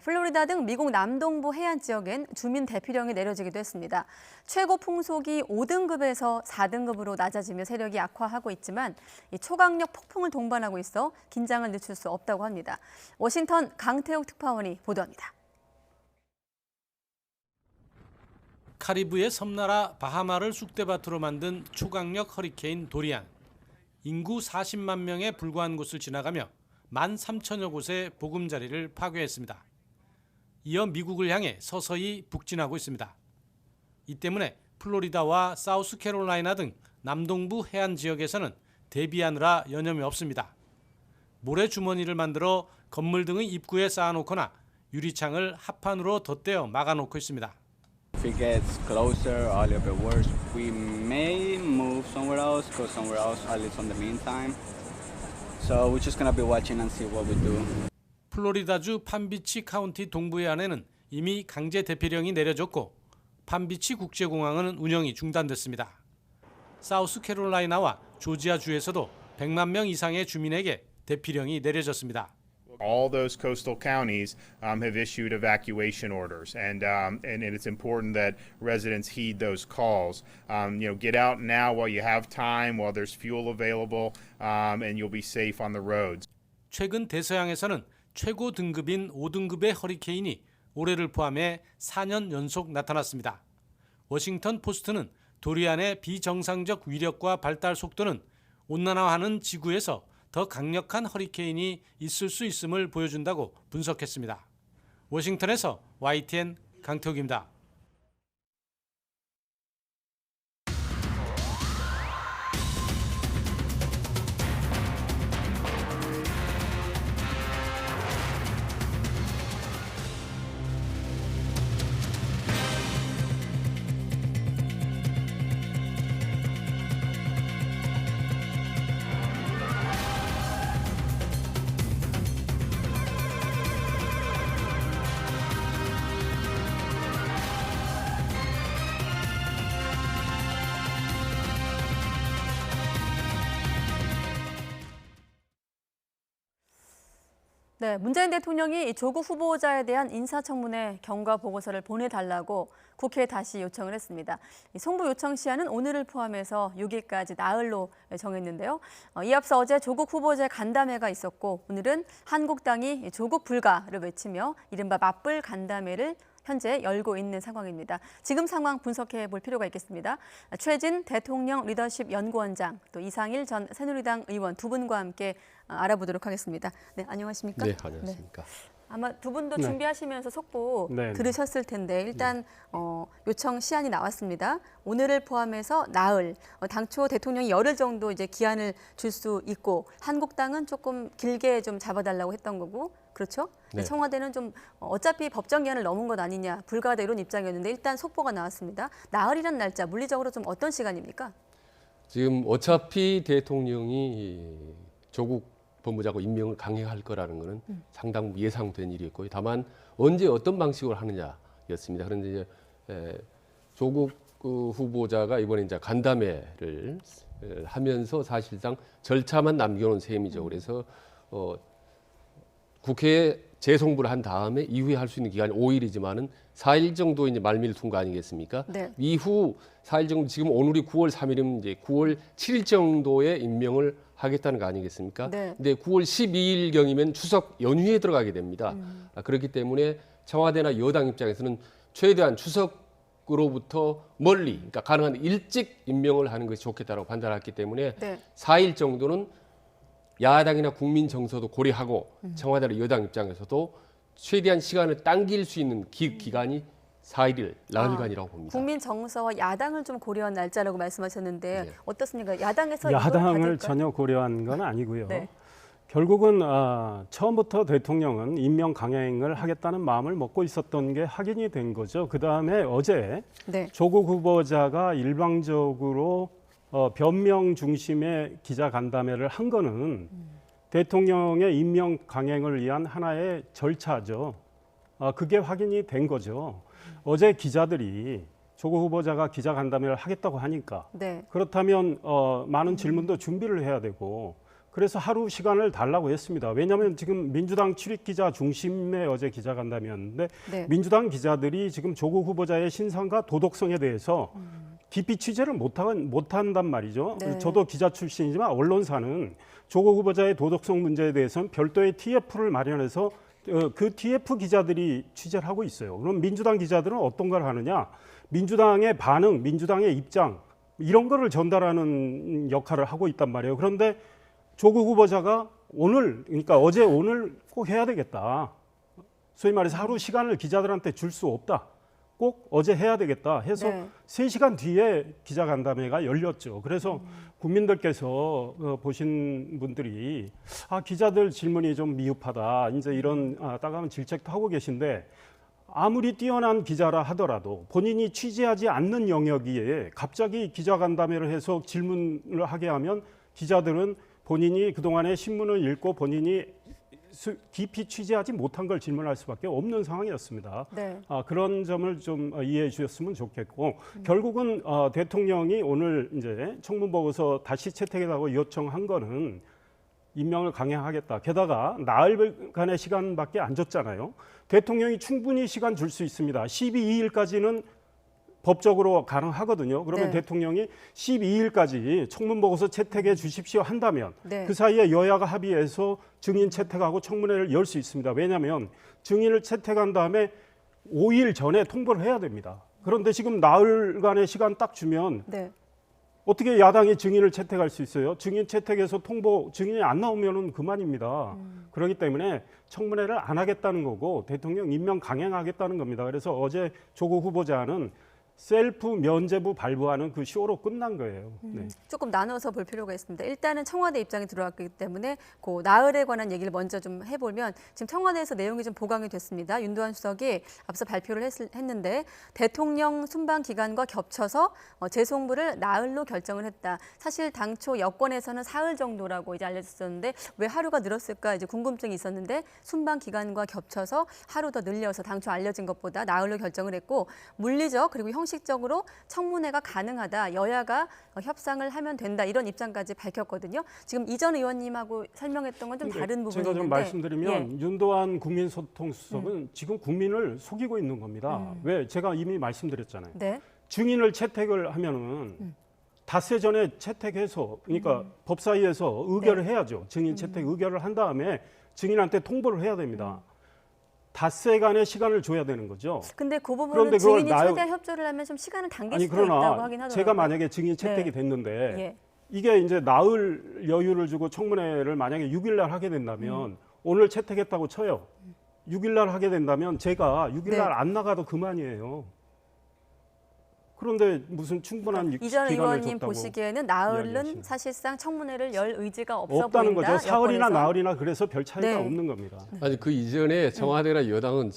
플로리다 등 미국 남동부 해안 지역엔 주민 대피령이 내려지기도 했습니다. 최고 풍속이 5등급에서 4등급으로 낮아지며 세력이 약화하고 있지만 초강력 폭풍을 동반하고 있어 긴장을 늦출 수 없다고 합니다. 워싱턴 강태욱 특파원이 보도합니다. 카리브의 섬나라 바하마를 쑥대밭으로 만든 초강력 허리케인 도리안. 인구 40만 명에 불과한 곳을 지나가며 13,000여 곳의 보금자리를 파괴했습니다. 이어 미국을 향해 서서히 북진하고 있습니다. 이 때문에 플로리다와 사우스캐롤라이나 등 남동부 해안 지역에서는 대비하느라 여념이 없습니다. 모래주머니를 만들어 건물 등의 입구에 쌓아놓거나 유리창을 합판으로 덧대어 막아놓고 있습니다. If it gets closer or a little bit worse, we may move somewhere else, go somewhere else, at least on the meantime. So we're just gonna be watching and see what we do. 플로리다주 판비치 카운티 동부의 안에는 이미 강제 대피령이 내려졌고 판비치 국제공항은 운영이 중단됐습니다. 사우스캐롤라이나와 조지아주에서도 100만 명 이상의 주민에게 대피령이 내려졌습니다. All those coastal counties have issued evacuation orders, and it's important that residents heed those calls. Get out now while you have time, while there's fuel available, and you'll be safe on the roads. 최근 대서양에서는 최고 등급인 5등급의 허리케인이 올해를 포함해 4년 연속 나타났습니다. 워싱턴 포스트는 도리안의 비정상적 위력과 발달 속도는 온난화하는 지구에서 더 강력한 허리케인이 있을 수 있음을 보여준다고 분석했습니다. 워싱턴에서 YTN 강태욱입니다. 네, 문재인 대통령이 조국 후보자에 대한 인사청문회 경과 보고서를 보내달라고 국회에 다시 요청을 했습니다. 송부 요청 시한은 오늘을 포함해서 6일까지 나흘로 정했는데요. 이 앞서 어제 조국 후보자의 간담회가 있었고 오늘은 한국당이 조국 불가를 외치며 이른바 맞불 간담회를 현재 열고 있는 상황입니다. 지금 상황 분석해 볼 필요가 있겠습니다. 최진 대통령 리더십 연구원장, 또 이상일 전 새누리당 의원 두 분과 함께 알아보도록 하겠습니다. 네, 안녕하십니까? 네, 안녕하십니까? 네. 아마 두 분도 네. 준비하시면서 속보 네. 들으셨을 텐데 일단 요청 시한이 나왔습니다. 오늘을 포함해서 나흘, 당초 대통령이 열흘 정도 이제 기한을 줄 수 있고 한국당은 조금 길게 좀 잡아달라고 했던 거고 그렇죠? 네. 청와대는 좀 어차피 법정 기한을 넘은 것 아니냐 불가하다 이런 입장이었는데 일단 속보가 나왔습니다. 나흘이란 날짜 물리적으로 좀 어떤 시간입니까? 지금 어차피 대통령이 조국 법무장관 임명을 강행할 거라는 것은 상당 예상된 일이었고요. 다만 언제 어떤 방식으로 하느냐였습니다. 그런데 이제 조국 후보자가 이번에 이제 간담회를 하면서 사실상 절차만 남겨놓은 셈이죠. 그래서 국회에 재송부를 한 다음에 이후에 할 수 있는 기간이 5일이지만은 4일 정도 이제 말미를 둔 거 아니겠습니까? 네. 이후 4일 정도 지금 오늘이 9월 3일이면 이제 9월 7일 정도에 임명을 하겠다는 거 아니겠습니까? 네. 근데 9월 12일 경이면 추석 연휴에 들어가게 됩니다. 그렇기 때문에 청와대나 여당 입장에서는 최대한 추석으로부터 멀리, 그러니까 가능한 일찍 임명을 하는 것이 좋겠다고 판단했기 때문에 네. 4일 정도는 야당이나 국민 정서도 고려하고 청와대나 여당 입장에서도 최대한 시간을 당길 수 있는 기간이 4일 나흘간이라고 봅니다. 국민 정서와 야당을 좀 고려한 날짜라고 말씀하셨는데 네. 어떻습니까? 야당에서 야당을 전혀 고려한 건 아니고요. 네. 결국은 처음부터 대통령은 임명 강행을 하겠다는 마음을 먹고 있었던 게 확인이 된 거죠. 그다음에 어제 네. 조국 후보자가 일방적으로 변명 중심의 기자간담회를 한 거는 대통령의 임명 강행을 위한 하나의 절차죠. 그게 확인이 된 거죠. 어제 기자들이 조국 후보자가 기자간담회를 하겠다고 하니까 네. 그렇다면 많은 질문도 준비를 해야 되고 그래서 하루 시간을 달라고 했습니다. 왜냐하면 지금 민주당 출입기자 중심의 어제 기자간담회였는데 네. 민주당 기자들이 지금 조국 후보자의 신상과 도덕성에 대해서 깊이 취재를 못한단 말이죠. 네. 저도 기자 출신이지만 언론사는 조국 후보자의 도덕성 문제에 대해서는 별도의 TF를 마련해서 그 TF 기자들이 취재를 하고 있어요. 그럼 민주당 기자들은 어떤 걸 하느냐? 민주당의 반응, 민주당의 입장 이런 거를 전달하는 역할을 하고 있단 말이에요. 그런데 조국 후보자가 그러니까 어제 오늘 꼭 해야 되겠다. 소위 말해서 하루 시간을 기자들한테 줄 수 없다. 꼭 어제 해야 되겠다 해서 네. 3시간 뒤에 기자간담회가 열렸죠. 그래서 국민들께서 보신 분들이 기자들 질문이 좀 미흡하다. 이제 이런 따가운 질책도 하고 계신데 아무리 뛰어난 기자라 하더라도 본인이 취재하지 않는 영역에 갑자기 기자간담회를 해서 질문을 하게 하면 기자들은 본인이 그동안에 신문을 읽고 본인이 깊이 취재하지 못한 걸 질문할 수밖에 없는 상황이었습니다. 네. 그런 점을 좀 이해해 주셨으면 좋겠고 결국은 대통령이 오늘 이제 청문보고서 다시 채택해달라고 요청한 거는 임명을 강행하겠다. 게다가 나흘간의 시간밖에 안 줬잖아요. 대통령이 충분히 시간 줄 수 있습니다. 12일까지는 법적으로 가능하거든요. 그러면 네. 대통령이 12일까지 청문보고서 채택해 주십시오 한다면 네. 그 사이에 여야가 합의해서 증인 채택하고 청문회를 열 수 있습니다. 왜냐하면 증인을 채택한 다음에 5일 전에 통보를 해야 됩니다. 그런데 지금 나흘간의 시간 딱 주면 네. 어떻게 야당이 증인을 채택할 수 있어요? 증인 채택해서 증인이 안 나오면은 그만입니다. 그렇기 때문에 청문회를 안 하겠다는 거고 대통령 임명 강행하겠다는 겁니다. 그래서 어제 조국 후보자는 셀프 면죄부 발부하는 그 쇼로 끝난 거예요. 네. 조금 나눠서 볼 필요가 있습니다. 일단은 청와대 입장이 들어왔기 때문에 그 나흘에 관한 얘기를 먼저 좀 해보면 지금 청와대에서 내용이 좀 보강이 됐습니다. 윤두환 수석이 앞서 발표를 했는데 대통령 순방 기간과 겹쳐서 재송부를 나흘로 결정을 했다. 사실 당초 여권에서는 사흘 정도라고 이제 알려졌었는데 왜 하루가 늘었을까 이제 궁금증이 있었는데 순방 기간과 겹쳐서 하루 더 늘려서 당초 알려진 것보다 나흘로 결정을 했고 물리적 그리고 형식적으로 청문회가 가능하다. 여야가 협상을 하면 된다. 이런 입장까지 밝혔거든요. 지금 이전 의원님하고 설명했던 건 좀 다른 부분이 제가 좀 있는데. 말씀드리면 윤도한 국민소통수석은 지금 국민을 속이고 있는 겁니다. 왜? 제가 이미 말씀드렸잖아요. 네. 증인을 채택을 하면은 닷새 전에 채택해서 그러니까 법사위에서 의결을 해야죠. 증인 채택 의결을 한 다음에 증인한테 통보를 해야 됩니다. 닷새간의 시간을 줘야 되는 거죠. 근데 그 부분은 증인이 최대한 협조를 하면 좀 시간을 당길 수도 있다고 하긴 하더라고요. 제가 만약에 증인 채택이 됐는데 예. 이게 이제 나흘 여유를 주고 청문회를 만약에 6일 날 하게 된다면 오늘 채택했다고 쳐요. 6일 날 하게 된다면 제가 6일 날 안 나가도 그만이에요. 그런데 무슨 충분한 이전 기간을 의원님 줬다고 보시기에는 나흘은 이야기하시는. 사실상 청문회를 열 의지가 없어 없다는 보인다. 거죠. 사흘이나 여권에서. 나흘이나 그래서 별 차이가 네. 없는 겁니다. 아니 그 이전에 청와대나 여당은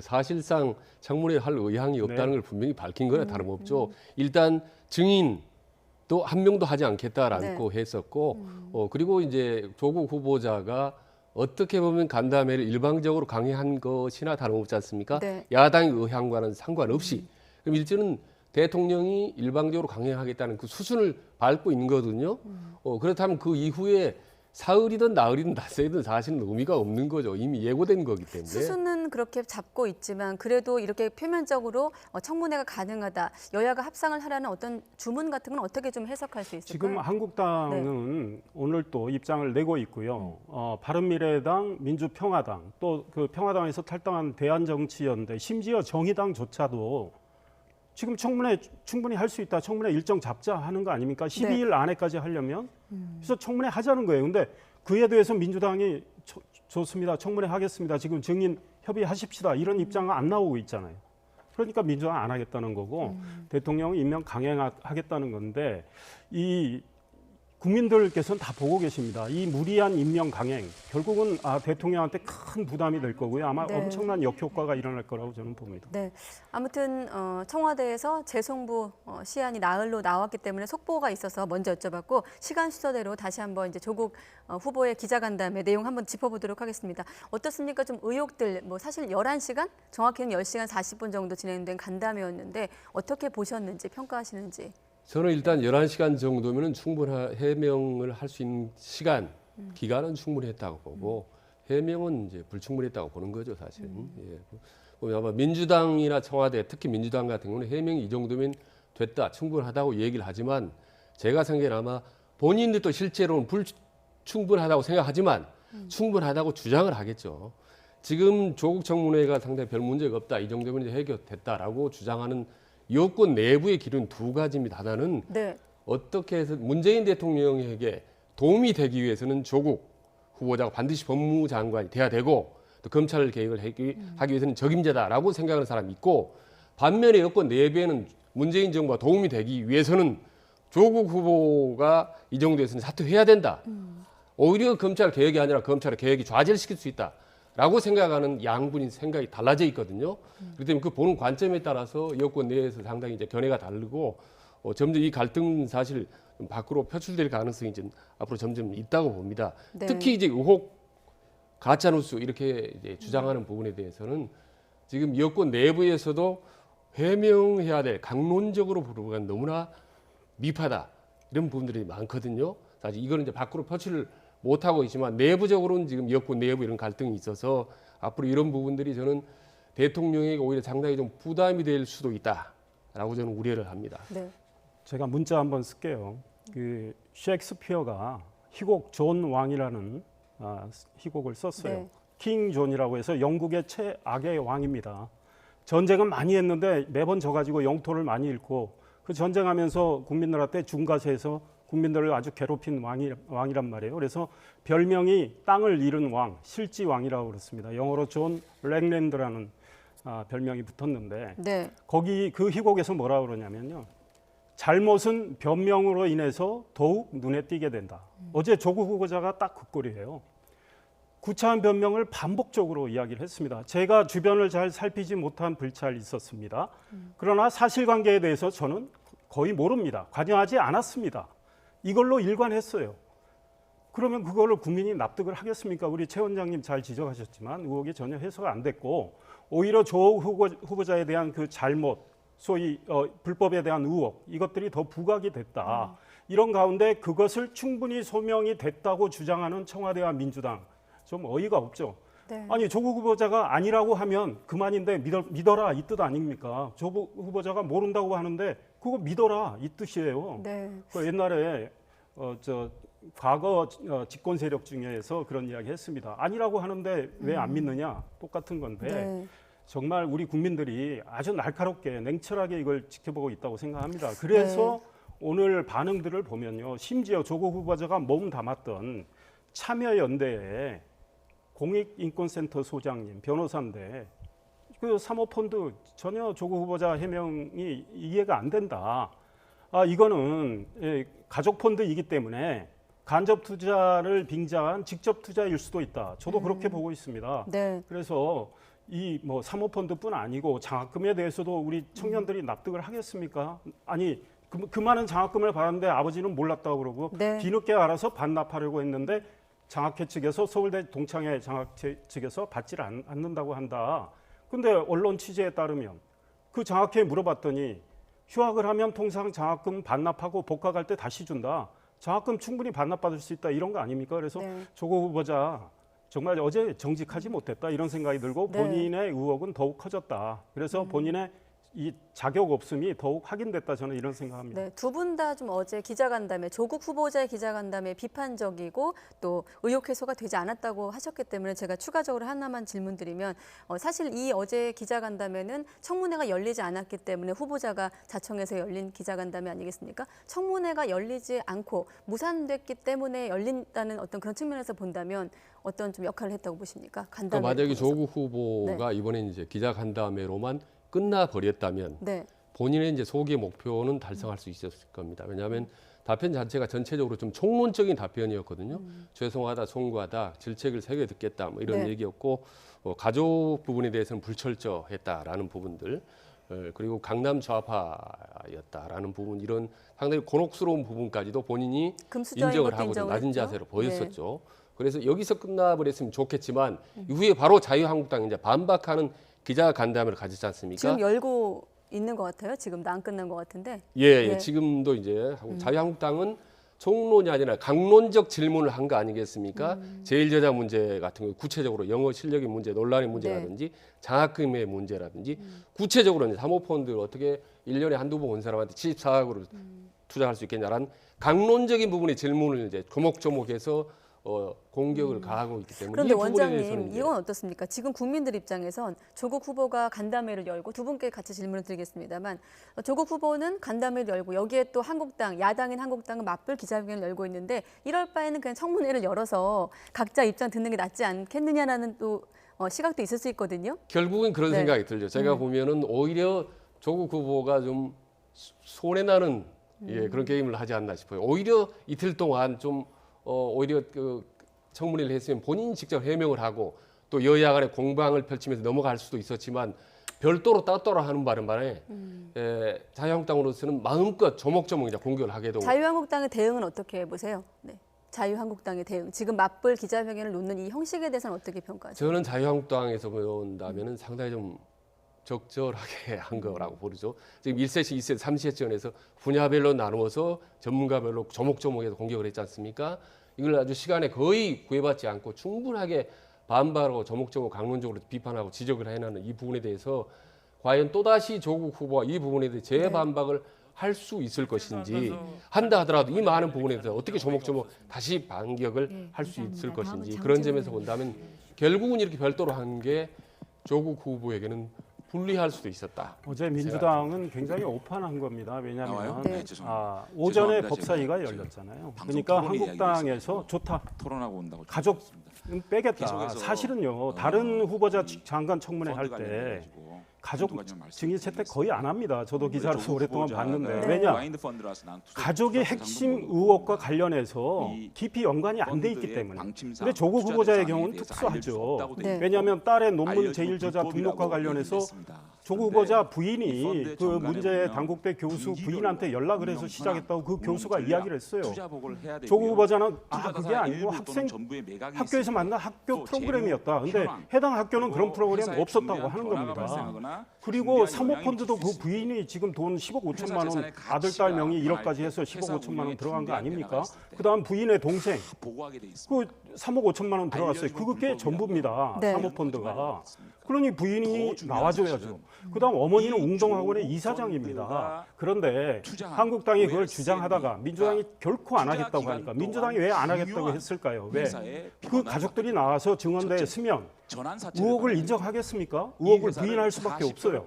사실상 청문회 할 의향이 없다는 걸 분명히 밝힌 거나 다름없죠. 일단 증인도 한 명도 하지 않겠다라고 했었고 그리고 이제 조국 후보자가 어떻게 보면 간담회를 일방적으로 강행한 것이나 다름없지 않습니까? 네. 야당의 의향과는 상관없이 그럼 일제는 대통령이 일방적으로 강행하겠다는 그 수순을 밟고 있는 거거든요. 그렇다면 그 이후에 사흘이든 나흘이든 닷새이든 사실은 의미가 없는 거죠. 이미 예고된 거기 때문에. 수순은 그렇게 잡고 있지만 그래도 이렇게 표면적으로 청문회가 가능하다. 여야가 합상을 하라는 어떤 주문 같은 건 어떻게 좀 해석할 수 있을까요? 지금 한국당은 오늘 또 입장을 내고 있고요. 바른미래당, 민주평화당, 또 그 평화당에서 탈당한 대한정치연대, 심지어 정의당조차도 지금 청문회 충분히 할 수 있다. 청문회 일정 잡자 하는 거 아닙니까? 12일 안에까지 하려면. 그래서 청문회 하자는 거예요. 근데 그에 대해서 민주당이 좋습니다. 청문회 하겠습니다. 지금 증인 협의하십시다. 이런 입장은 안 나오고 있잖아요. 그러니까 민주당 안 하겠다는 거고 대통령은 임명 강행하겠다는 건데 이 국민들께서는 다 보고 계십니다. 이 무리한 임명 강행 결국은 대통령한테 큰 부담이 될 거고요. 아마 엄청난 역효과가 일어날 거라고 저는 봅니다. 네, 아무튼 청와대에서 재송부 시한이 나흘로 나왔기 때문에 속보가 있어서 먼저 여쭤봤고 시간 순서대로 다시 한번 이제 조국 후보의 기자간담회 내용 한번 짚어보도록 하겠습니다. 어떻습니까? 좀 의혹들 뭐 사실 11시간 정확히는 10시간 40분 정도 진행된 간담회였는데 어떻게 보셨는지 평가하시는지. 저는 일단 11시간 정도면 충분한 해명을 할 수 있는 시간, 기간은 충분했다고 보고 해명은 이제 불충분했다고 보는 거죠, 사실은. 예. 아마 민주당이나 청와대, 특히 민주당 같은 경우는 해명이 이 정도면 됐다, 충분하다고 얘기를 하지만 제가 생각에는 아마 본인들도 실제로는 불충분하다고 생각하지만 충분하다고 주장을 하겠죠. 지금 조국 청문회가 상당히 별 문제가 없다, 이 정도면 이제 해결됐다라고 주장하는 여권 내부의 길은 두 가지입니다. 하나는 어떻게 해서 문재인 대통령에게 도움이 되기 위해서는 조국 후보자가 반드시 법무장관이 돼야 되고 또 검찰 개혁을 하기 위해서는 적임자다라고 생각하는 사람이 있고 반면에 여권 내부에는 문재인 정부가 도움이 되기 위해서는 조국 후보가 이 정도에서는 사퇴해야 된다. 오히려 검찰 개혁이 아니라 검찰의 개혁이 좌절시킬 수 있다라고 생각하는 양분이 생각이 달라져 있거든요. 그렇기 때문에 그 보는 관점에 따라서 여권 내에서 상당히 이제 견해가 다르고 점점 이 갈등 사실 밖으로 표출될 가능성이 좀 앞으로 점점 있다고 봅니다. 네. 특히 이제 의혹, 가짜뉴스 이렇게 이제 주장하는 부분에 대해서는 지금 여권 내부에서도 해명해야 될 강론적으로 부르기가 너무나 미파다 이런 부분들이 많거든요. 사실 이거는 이제 밖으로 표출을 못하고 있지만 내부적으로는 지금 여권 내부 이런 갈등이 있어서 앞으로 이런 부분들이 저는 대통령에게 오히려 상당히 좀 부담이 될 수도 있다라고 저는 우려를 합니다. 네. 제가 문자 한번 쓸게요. 그 셰익스피어가 희곡 존 왕이라는 희곡을 썼어요. 네. 킹 존이라고 해서 영국의 최악의 왕입니다. 전쟁은 많이 했는데 매번 져가지고 영토를 많이 잃고 그 전쟁하면서 국민들한테 중과세해서 국민들을 아주 괴롭힌 왕이란 말이에요. 그래서 별명이 땅을 잃은 왕, 실지 왕이라고 그렇습니다. 영어로 존 랭랜드라는 별명이 붙었는데 네. 거기 그 희곡에서 뭐라고 그러냐면요. 잘못은 변명으로 인해서 더욱 눈에 띄게 된다. 어제 조국 후보자가 딱 그 꼴이에요. 구차한 변명을 반복적으로 이야기를 했습니다. 제가 주변을 잘 살피지 못한 불찰이 있었습니다. 그러나 사실관계에 대해서 저는 거의 모릅니다. 관여하지 않았습니다. 이걸로 일관했어요. 그러면 그거를 국민이 납득을 하겠습니까? 우리 최 원장님 잘 지적하셨지만 의혹이 전혀 해소가 안 됐고 오히려 조국 후보자에 대한 그 잘못, 소위 불법에 대한 의혹 이것들이 더 부각이 됐다. 이런 가운데 그것을 충분히 소명이 됐다고 주장하는 청와대와 민주당 좀 어이가 없죠. 네. 아니 조국 후보자가 아니라고 하면 그만인데 믿어라 이 뜻 아닙니까? 조국 후보자가 모른다고 하는데 그거 믿어라 이 뜻이에요. 네. 그 옛날에 과거 집권 세력 중에서 그런 이야기 했습니다. 아니라고 하는데 왜 안 믿느냐? 똑같은 건데 네. 정말 우리 국민들이 아주 날카롭게 냉철하게 이걸 지켜보고 있다고 생각합니다. 그래서 오늘 반응들을 보면요. 심지어 조국 후보자가 몸 담았던 참여연대에 공익인권센터 소장님, 변호사인데 그 사모펀드 전혀 조국 후보자 해명이 이해가 안 된다. 이거는 가족 펀드이기 때문에 간접 투자를 빙자한 직접 투자일 수도 있다. 저도 그렇게 보고 있습니다. 네. 그래서 이 뭐 사모펀드뿐 아니고 장학금에 대해서도 우리 청년들이 납득을 하겠습니까? 아니 그 많은 장학금을 받았는데 아버지는 몰랐다고 그러고 네. 뒤늦게 알아서 반납하려고 했는데 장학회 측에서 서울대 동창회 장학회 측에서 받지를 않는다고 한다. 근데 언론 취재에 따르면 그 장학회에 물어봤더니 휴학을 하면 통상 장학금 반납하고 복학할 때 다시 준다. 장학금 충분히 반납받을 수 있다. 이런 거 아닙니까? 그래서 조국 후보자 정말 어제 정직하지 못했다. 이런 생각이 들고 본인의 의혹은 더욱 커졌다. 그래서 본인의 이 자격 없음이 더욱 확인됐다. 저는 이런 생각합니다. 네, 두 분 다 좀 어제 기자간담회, 조국 후보자의 기자간담회 비판적이고 또 의혹 해소가 되지 않았다고 하셨기 때문에 제가 추가적으로 하나만 질문드리면 사실 이 어제 기자간담회는 청문회가 열리지 않았기 때문에 후보자가 자청해서 열린 기자간담회 아니겠습니까? 청문회가 열리지 않고 무산됐기 때문에 열린다는 어떤 그런 측면에서 본다면 어떤 좀 역할을 했다고 보십니까? 간담회. 만약에 조국 후보가 이번에 이제 기자간담회로만 끝나버렸다면 본인의 이제 소기의 목표는 달성할 수 있었을 겁니다. 왜냐하면 답변 자체가 전체적으로 좀 총론적인 답변이었거든요. 죄송하다, 송구하다, 질책을 새겨 듣겠다 뭐 이런 얘기였고 가족 부분에 대해서는 불철저했다라는 부분들 그리고 강남 좌파였다라는 부분 이런 상당히 곤혹스러운 부분까지도 본인이 인정을 하고 좀 낮은 자세로 보였었죠. 그래서 여기서 끝나버렸으면 좋겠지만 이후에 바로 자유한국당이 이제 반박하는 기자간담회를 가졌지 않습니까? 지금 열고 있는 것 같아요. 지금도 안 끝난 것 같은데. 예. 지금도 이제 자유한국당은 총론이 아니라 강론적 질문을 한 거 아니겠습니까? 제1여자 문제 같은 경우 구체적으로 영어 실력의 문제, 논란의 문제라든지 장학금의 문제라든지 구체적으로 사모펀드를 어떻게 1년에 한두 번 온 사람한테 74억으로 투자할 수 있겠냐라는 강론적인 부분의 질문을 이제 조목조목해서 공격을 가하고 있기 때문에 그런데 원장님 이건 어떻습니까? 지금 국민들 입장에선 조국 후보가 간담회를 열고 두 분께 같이 질문을 드리겠습니다만 조국 후보는 간담회를 열고 여기에 또 한국당, 야당인 한국당은 맞불 기자회견을 열고 있는데 이럴 바에는 그냥 청문회를 열어서 각자 입장 듣는 게 낫지 않겠느냐라는 또 시각도 있을 수 있거든요. 결국은 그런 생각이 들죠. 제가 보면은 오히려 조국 후보가 좀 손해나는 그런 게임을 하지 않나 싶어요. 오히려 이틀 동안 좀 오히려 그 청문회를 했으면 본인이 직접 해명을 하고 또 여야 간의 공방을 펼치면서 넘어갈 수도 있었지만 별도로 따로 하는 바람에 자유한국당으로서는 마음껏 조목조목 이제 공격을 하게 되고. 자유한국당의 대응은 어떻게 보세요? 네. 자유한국당의 대응, 지금 맞불 기자회견을 놓는 이 형식에 대해서는 어떻게 평가하세요? 저는 자유한국당에서 본다면은 상당히 좀 적절하게 한 거라고 보죠. 지금 1세시, 2세시, 3세시전에서 분야별로 나누어서 전문가별로 조목조목해서 공격을 했지 않습니까? 이걸 아주 시간에 거의 구애받지 않고 충분하게 반발하고 조목조목 강론적으로 비판하고 지적을 해내는 이 부분에 대해서 과연 또다시 조국 후보가 이 부분에 대해 재반박을 할 수 있을 것인지, 한다 하더라도 이 많은 부분에 대해서 어떻게 조목조목 다시 반격을 할 수 있을 것인지, 그런 점에서 본다면 결국은 이렇게 별도로 한 게 조국 후보에게는 불리할 수도 있었다. 어제 민주당은 굉장히 오판한 겁니다. 왜냐하면 오전에 법사위가 열렸잖아요. 그러니까 한국당에서 좋다. 토론하고 온다고 가족은 빼겠다. 사실은요. 다른 후보자 장관 청문회 할 때 가족 증인 채택 거의 안 합니다. 저도 기자로서 오랫동안 봤는데. 왜냐? 가족의 핵심 의혹과 관련해서 깊이 연관이 안 돼 있기 때문에. 근데 조국 후보자의 경우는 특수하죠. 왜냐하면 딸의 논문 제1저자 등록과 관련해서 조국 후보자 부인이 그 문제의 단국대 교수 부인한테 연락을 해서 시작했다고 그 교수가 이야기를 했어요. 조국 후보자는 그게 아니고 학교에서 만난 학교 프로그램이었다. 근데 해당 학교는 그런 프로그램 없었다고 하는 겁니다. 그리고 사모펀드도 그 부인이 지금 돈 10억 5천만 원 아들 딸 명의 1억까지 해서 10억 5천만 원 들어간 거 아닙니까? 그다음 부인의 동생 그 3억 5천만 원 들어갔어요. 그게 전부입니다. 사모펀드가. 그러니 부인이 나와줘야죠. 그다음 어머니는 웅동학원의 이사장입니다. 그런데 한국당이 그걸 주장하다가 민주당이 결코 안 하겠다고 하니까 민주당이 왜 안 하겠다고 했을까요? 왜? 그 가족들이 나와서 증언대에 서면 의혹을 인정하겠습니까? 의혹을 부인할 수밖에 없어요.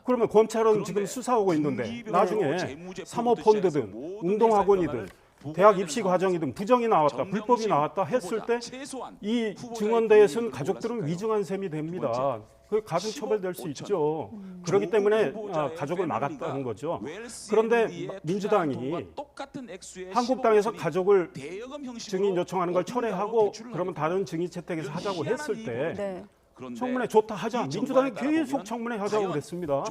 그러면 검찰은 지금 수사하고 있는데 나중에 사모펀드든 웅동학원이든 대학 입시 과정이든 부정이 나왔다, 불법이 나왔다 했을 때 이 증언대에서는 가족들은 위증한 셈이 됩니다. 그 가중 처벌될 수 있죠. 그렇기 때문에 가족을 막았다는 거죠. 그런데 민주당이 한국당에서 가족을 증인 요청하는 걸 철회하고 그러면 다른 증인 채택에서 하자고 했을 때 청문회 좋다 하자. 민주당이 계속 청문회 하자고 그랬습니다.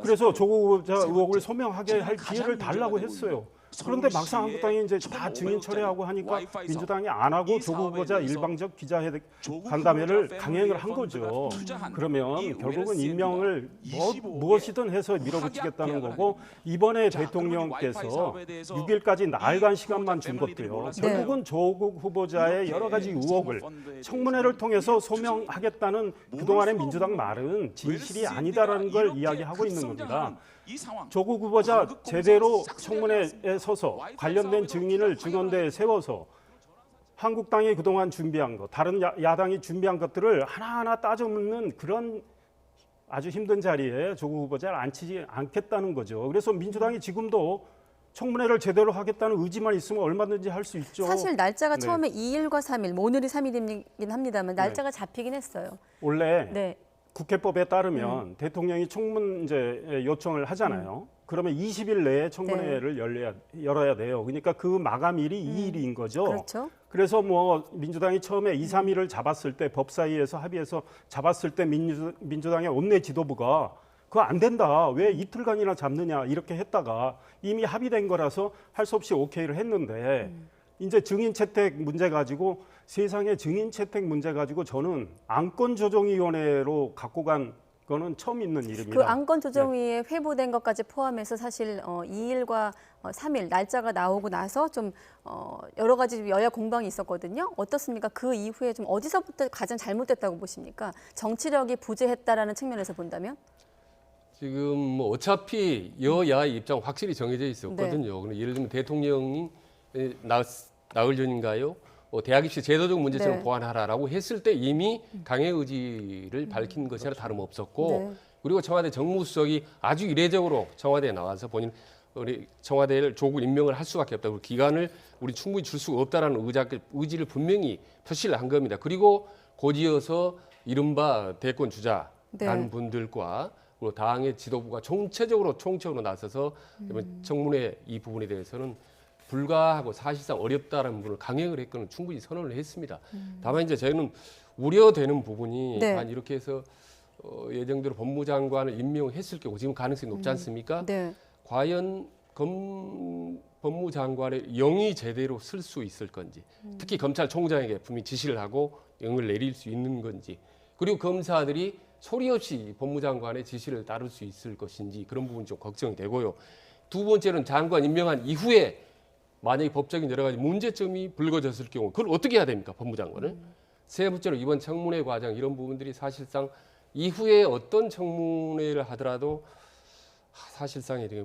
그래서 조국 후보자 의혹을 소명하게 할 기회를 달라고 했어요. 그런데 막상 한국당이 이제 다 증인 철회하고 하니까 민주당이 안 하고 조국 후보자 일방적 기자회견 간담회를 강행을 한 거죠. 그러면 결국은 임명을 무엇이든 해서 밀어붙이겠다는 거고 이번에 대통령께서 6일까지 나흘간 시간만 준 것도요. 결국은 조국 후보자의 여러 가지 의혹을 청문회를 통해서 소명하겠다는 그동안의 민주당 말은 진실이 아니다라는 걸 이야기하고 있는 겁니다. 조국 후보자 제대로 청문회에 서서 관련된 증인을 증언대에 세워서 한국당이 그동안 준비한 것, 다른 야당이 준비한 것들을 하나하나 따져묻는 그런 아주 힘든 자리에 조국 후보자를 앉히지 않겠다는 거죠. 그래서 민주당이 지금도 청문회를 제대로 하겠다는 의지만 있으면 얼마든지 할 수 있죠. 사실 날짜가 처음에 2일과 3일, 오늘이 3일이긴 합니다만 날짜가 잡히긴 했어요. 원래 국회법에 따르면 대통령이 청문제 요청을 하잖아요. 그러면 20일 내에 청문회를 열어야 돼요. 그러니까 그 마감일이 2일인 거죠. 그렇죠. 그래서 뭐 민주당이 처음에 2, 3일을 잡았을 때 법사위에서 합의해서 잡았을 때 민주당의 원내 지도부가 그거 안 된다. 왜 이틀간이나 잡느냐 이렇게 했다가 이미 합의된 거라서 할 수 없이 오케이를 했는데 이제 증인 채택 문제 가지고 세상에 증인 채택 문제 가지고 저는 안건조정위원회로 갖고 간 거는 처음 있는 일입니다. 그 안건조정위에 회부된 것까지 포함해서 사실 2일과 3일 날짜가 나오고 나서 좀 여러 가지 여야 공방이 있었거든요. 어떻습니까? 그 이후에 좀 어디서부터 가장 잘못됐다고 보십니까? 정치력이 부재했다라는 측면에서 본다면? 지금 뭐 어차피 여야의 입장 확실히 정해져 있었거든요. 예를 들면 대통령이 나흘 전인가요? 대학 입시 제도적 문제점을 보완하라라고 했을 때 이미 강행 의지를 밝힌 것이라 다름없었고 그리고 청와대 정무수석이 아주 이례적으로 청와대에 나와서 본인 우리 청와대를 조국 임명을 할 수밖에 없다. 그 기간을 우리 충분히 줄 수가 없다라는 의지를 분명히 표시를 한 겁니다. 그리고 곧이어서 이른바 대권 주자라는 분들과 그리고 당의 지도부가 전체적으로 총체적으로 나서서 청문회 이 부분에 대해서는 불가하고 사실상 어렵다라는 부분을 강행을 했거는 충분히 선언을 했습니다. 다만 이제 저희는 우려되는 부분이 네. 한 이렇게 해서 예정대로 법무장관을 임명했을 경우 지금 가능성이 높지 않습니까? 네. 과연 법무장관의 영이 제대로 쓸 수 있을 건지, 특히 검찰총장에게 분명히 지시를 하고 영을 내릴 수 있는 건지, 그리고 검사들이 소리 없이 법무장관의 지시를 따를 수 있을 것인지 그런 부분이 좀 걱정이 되고요. 두 번째는 장관 임명한 이후에 만약에 법적인 여러 가지 문제점이 불거졌을 경우 그걸 어떻게 해야 됩니까? 법무장관을. 세 번째로 이번 청문회 과정 이런 부분들이 사실상 이후에 어떤 청문회를 하더라도 사실상 이렇게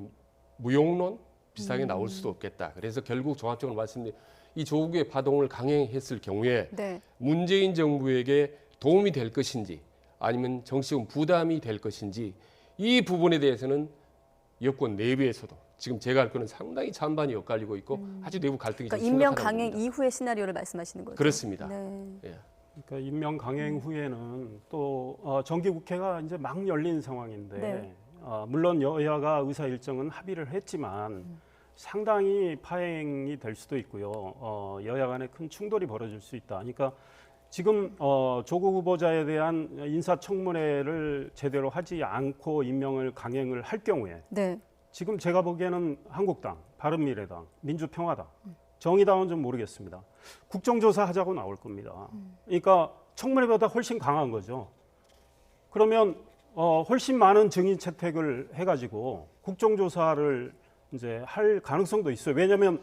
무용론 비슷하게 나올 수도 없겠다. 그래서 결국 종합적으로 말씀드린 이 조국의 파동을 강행했을 경우에 네. 문재인 정부에게 도움이 될 것인지 아니면 정치적 부담이 될 것인지 이 부분에 대해서는 여권 내부에서도 지금 제가 알 거는 상당히 찬반이 엇갈리고 있고 아주 내부 갈등이 그러니까 좀 임명 심각하다는 강행 겁니다. 이후의 시나리오를 말씀하시는 거죠? 그렇습니다. 네. 예. 그러니까 임명 강행 후에는 또 정기국회가 이제 막 열린 상황인데 네. 물론 여야가 의사 일정은 합의를 했지만 상당히 파행이 될 수도 있고요. 여야 간에 큰 충돌이 벌어질 수 있다. 그러니까 지금 조국 후보자에 대한 인사청문회를 제대로 하지 않고 임명을 강행을 할 경우에 네. 지금 제가 보기에는 한국당, 바른미래당, 민주평화당, 정의당은 좀 모르겠습니다. 국정조사 하자고 나올 겁니다. 그러니까 청문회보다 훨씬 강한 거죠. 그러면 훨씬 많은 증인 채택을 해가지고 국정조사를 이제 할 가능성도 있어요. 왜냐하면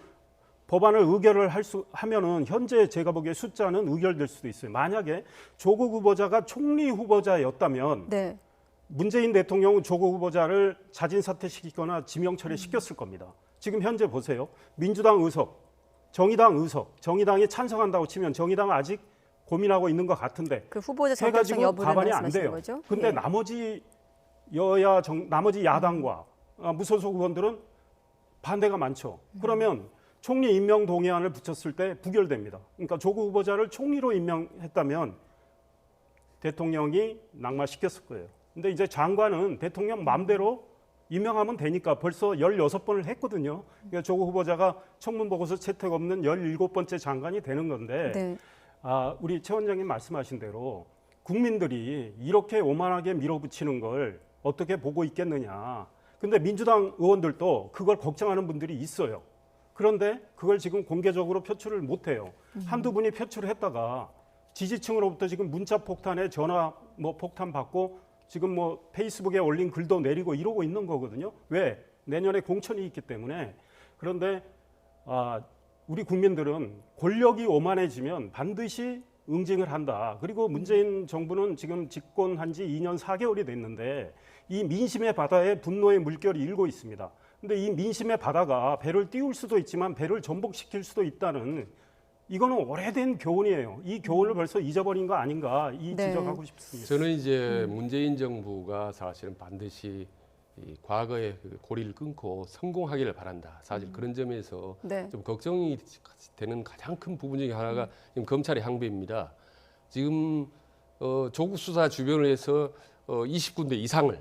법안을 의결을 하면은 현재 제가 보기에 숫자는 의결될 수도 있어요. 만약에 조국 후보자가 총리 후보자였다면 네. 문재인 대통령은 조국 후보자를 자진 사퇴시키거나 지명 처리시켰을 겁니다. 지금 현재 보세요. 민주당 의석, 정의당 의석, 정의당이 찬성한다고 치면 정의당은 아직 고민하고 있는 것 같은데 그 후보자 적격성 여부를 과반이 안 말씀하시는 돼요. 거죠? 근데 예. 나머지 나머지 야당과 무소속 의원들은 반대가 많죠. 그러면 총리 임명 동의안을 붙였을 때 부결됩니다. 그러니까 조국 후보자를 총리로 임명했다면 대통령이 낙마시켰을 거예요. 근데 이제 장관은 대통령 마음대로 임명하면 되니까 벌써 16번을 했거든요. 그러니까 조국 후보자가 청문보고서 채택 없는 17번째 장관이 되는 건데 네. 우리 최 원장님 말씀하신 대로 국민들이 이렇게 오만하게 밀어붙이는 걸 어떻게 보고 있겠느냐. 근데 민주당 의원들도 그걸 걱정하는 분들이 있어요. 그런데 그걸 지금 공개적으로 표출을 못해요. 한두 분이 표출을 했다가 지지층으로부터 지금 문자 폭탄에 전화 폭탄 받고 지금 페이스북에 올린 글도 내리고 이러고 있는 거거든요. 왜? 내년에 공천이 있기 때문에. 그런데 우리 국민들은 권력이 오만해지면 반드시 응징을 한다. 그리고 문재인 정부는 지금 집권한 지 2년 4개월이 됐는데 이 민심의 바다에 분노의 물결이 일고 있습니다. 근데 이 민심의 바다가 배를 띄울 수도 있지만 배를 전복시킬 수도 있다는 이거는 오래된 교훈이에요. 이 교훈을 벌써 잊어버린 거 아닌가 이 네. 지적하고 싶습니다. 저는 이제 문재인 정부가 사실은 반드시 이 과거의 그 고리를 끊고 성공하기를 바란다. 사실 그런 점에서 네. 좀 걱정이 되는 가장 큰 부분 중에 하나가 지금 검찰의 항배입니다. 지금 조국 수사 주변을 해서 20군데 이상을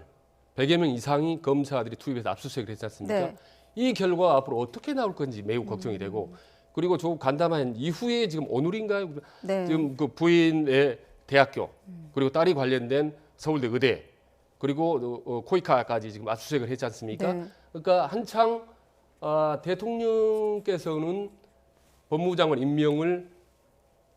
100여 명 이상이 검사들이 투입해서 압수수색을 했지 않습니까? 네. 이 결과 앞으로 어떻게 나올 건지 매우 걱정이 되고 그리고 조국 간담회 이후에 지금 오늘인가요? 네. 지금 그 부인의 대학교 그리고 딸이 관련된 서울대 의대 그리고 코이카까지 지금 압수수색을 했지 않습니까? 네. 그러니까 한창 대통령께서는 법무부 장관 임명을